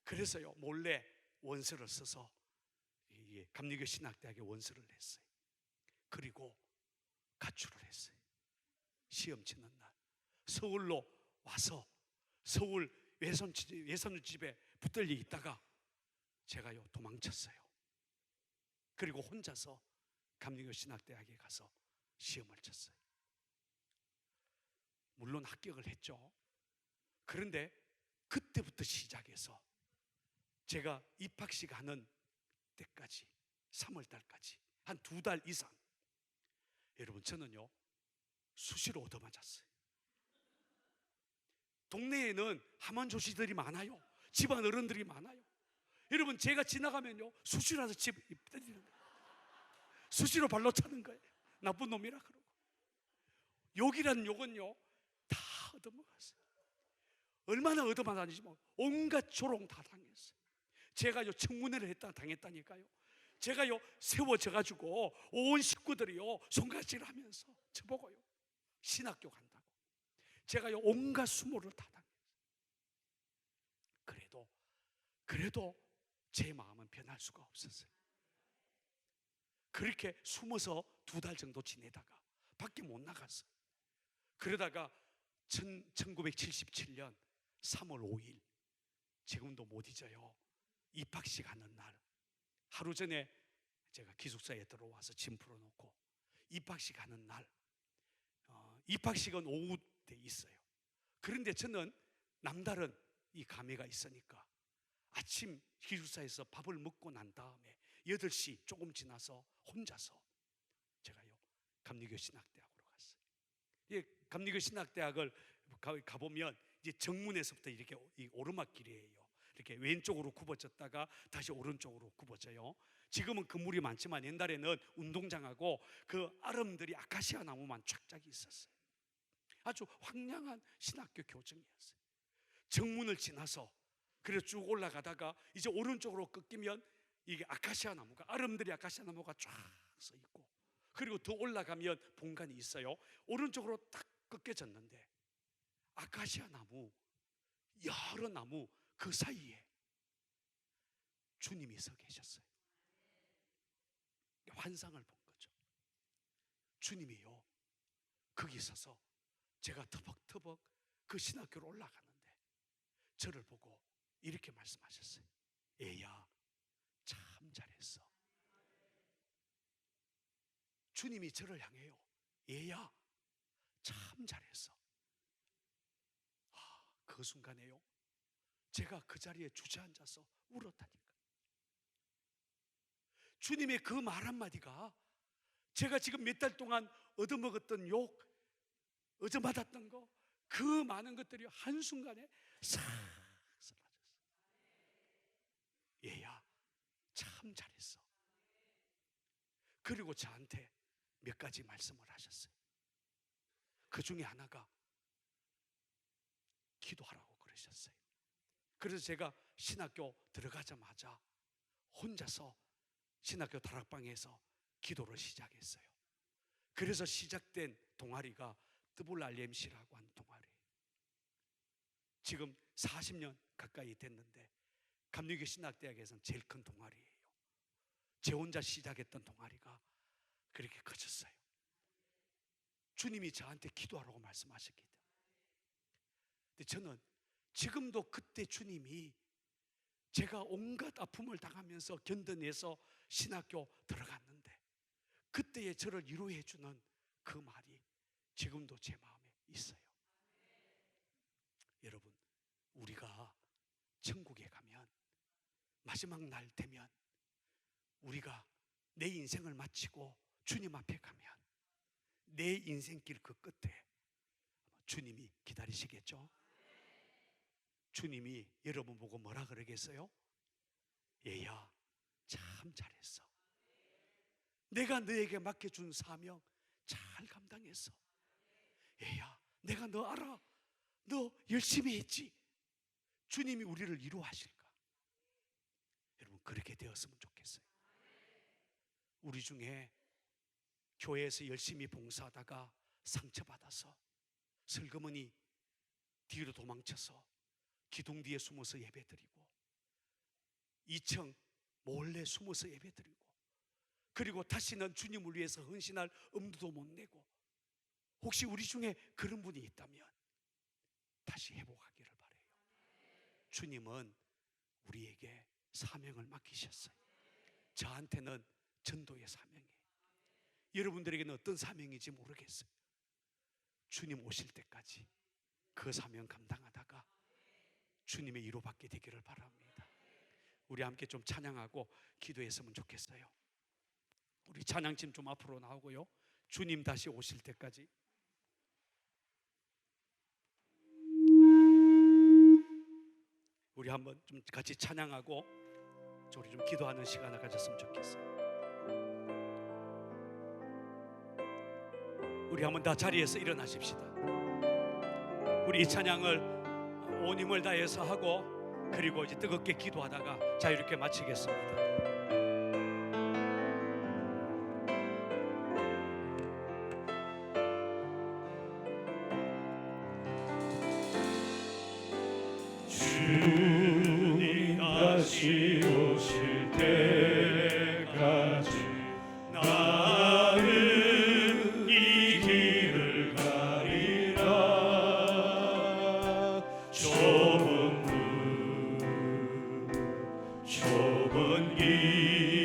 그래서요 몰래 원서를 써서 감리교 신학대학에 원서를 냈어요. 그리고 가출을 했어요. 시험 치는 날 서울로 와서 서울 외손집에 붙들려 있다가 제가요 도망쳤어요. 그리고 혼자서 감리교 신학대학에 가서 시험을 쳤어요. 물론 합격을 했죠. 그런데 그때부터 시작해서 제가 입학식 하는 때까지 3월 달까지 한 2달 이상 여러분 저는요 수시로 얻어맞았어요. 동네에는 하만조씨들이 많아요. 집안 어른들이 많아요. 여러분 제가 지나가면요 수시로라서 집 때리는 거예요. 수시로 발로 차는 거예요. 나쁜 놈이라 그러고. 욕이라는 욕은요 다 얻어먹었어요. 얼마나 얻어맞았는지 온갖 조롱 다 당했어요. 제가요 청문회를 했다 당했다니까요. 제가요 세워져가지고 온 식구들이요 손가락질 하면서 저보고요 신학교 간다고. 제가요 온갖 수모를 다 당했어요. 그래도 제 마음은 변할 수가 없었어요. 그렇게 숨어서 2달 정도 지내다가 밖에 못 나갔어요. 그러다가 1977년 3월 5일 지금도 못 잊어요. 입학식 하는 날 하루 전에 제가 기숙사에 들어와서 짐 풀어놓고 입학식 하는 날 입학식은 오후 때 있어요. 그런데 저는 남다른 이 감회가 있으니까 아침 기숙사에서 밥을 먹고 난 다음에 8시 조금 지나서 혼자서 제가요 감리교 신학대학으로 갔어요. 이 감리교 신학대학을 가보면 이제 정문에서부터 이렇게 오르막길이에요. 이렇게 왼쪽으로 굽어졌다가 다시 오른쪽으로 굽어져요. 지금은 건물이 많지만 옛날에는 운동장하고 그 아름들이 아카시아 나무만 쫙쫙 있었어요. 아주 황량한 신학교 교정이었어요. 정문을 지나서 그래서 쭉 올라가다가 이제 오른쪽으로 꺾이면 이게 아카시아 나무가, 아름들이 아카시아 나무가 쫙 서 있고, 그리고 더 올라가면 본관이 있어요. 오른쪽으로 딱 꺾여졌는데 아카시아 나무, 여러 나무 그 사이에 주님이 서 계셨어요. 환상을 본 거죠. 주님이요 거기 서서 제가 터벅터벅 그 신학교로 올라가는데 저를 보고 이렇게 말씀하셨어요. 애야 참 잘했어. 주님이 저를 향해요. 얘야 참 잘했어. 그 순간에요 제가 그 자리에 주저앉아서 울었다니까. 주님의 그 말 한마디가 제가 지금 몇 달 동안 얻어먹었던 욕, 얻어맞았던 거, 그 많은 것들이 한순간에 싹 사라졌어요. 얘야 참 잘했어. 그리고 저한테 몇 가지 말씀을 하셨어요. 그 중에 하나가 기도하라고 그러셨어요. 그래서 제가 신학교 들어가자마자 혼자서 신학교 다락방에서 기도를 시작했어요. 그래서 시작된 동아리가 WRMC라고 하는 동아리예요. 지금 40년 가까이 됐는데 감리교 신학대학에서는 제일 큰 동아리예요. 제 혼자 시작했던 동아리가 그렇게 커졌어요. 주님이 저한테 기도하라고 말씀하셨기 때문에. 근데 저는 지금도 그때 주님이 제가 온갖 아픔을 당하면서 견뎌내서 신학교 들어갔는데 그때의 저를 위로해 주는 그 말이 지금도 제 마음에 있어요. 여러분, 우리가 천국에 가면 마지막 날 되면 우리가 내 인생을 마치고 주님 앞에 가면 내 인생길 그 끝에 주님이 기다리시겠죠? 주님이 여러분 보고 뭐라 그러겠어요? 얘야 참 잘했어. 내가 너에게 맡겨준 사명 잘 감당했어. 얘야 내가 너 알아. 너 열심히 했지. 주님이 우리를 위로하실까? 여러분 그렇게 되었으면 좋겠어요. 우리 중에 교회에서 열심히 봉사하다가 상처받아서 슬그머니 뒤로 도망쳐서 기둥 뒤에 숨어서 예배드리고 2층 몰래 숨어서 예배드리고 그리고 다시는 주님을 위해서 헌신할 엄두도 못 내고 혹시 우리 중에 그런 분이 있다면 다시 회복하기를 바라요. 주님은 우리에게 사명을 맡기셨어요. 저한테는 전도의 사명이에요. 여러분들에게는 어떤 사명인지 모르겠어요. 주님 오실 때까지 그 사명 감당하다가 주님의 위로받게 되기를 바랍니다. 우리 함께 좀 찬양하고 기도했으면 좋겠어요. 우리 찬양팀 좀 앞으로 나오고요. 주님 다시 오실 때까지 우리 한번 좀 같이 찬양하고 우리 좀 기도하는 시간을 가졌으면 좋겠어요. 우리 한번 다 자리에서 일어나십시다. 우리 이 찬양을 온 힘을 다해서 하고 그리고 이제 뜨겁게 기도하다가 자유롭게 마치겠습니다. 주님 다시 오실 때까지 나는 이 길을 가리라. 좁은 문 좁은 길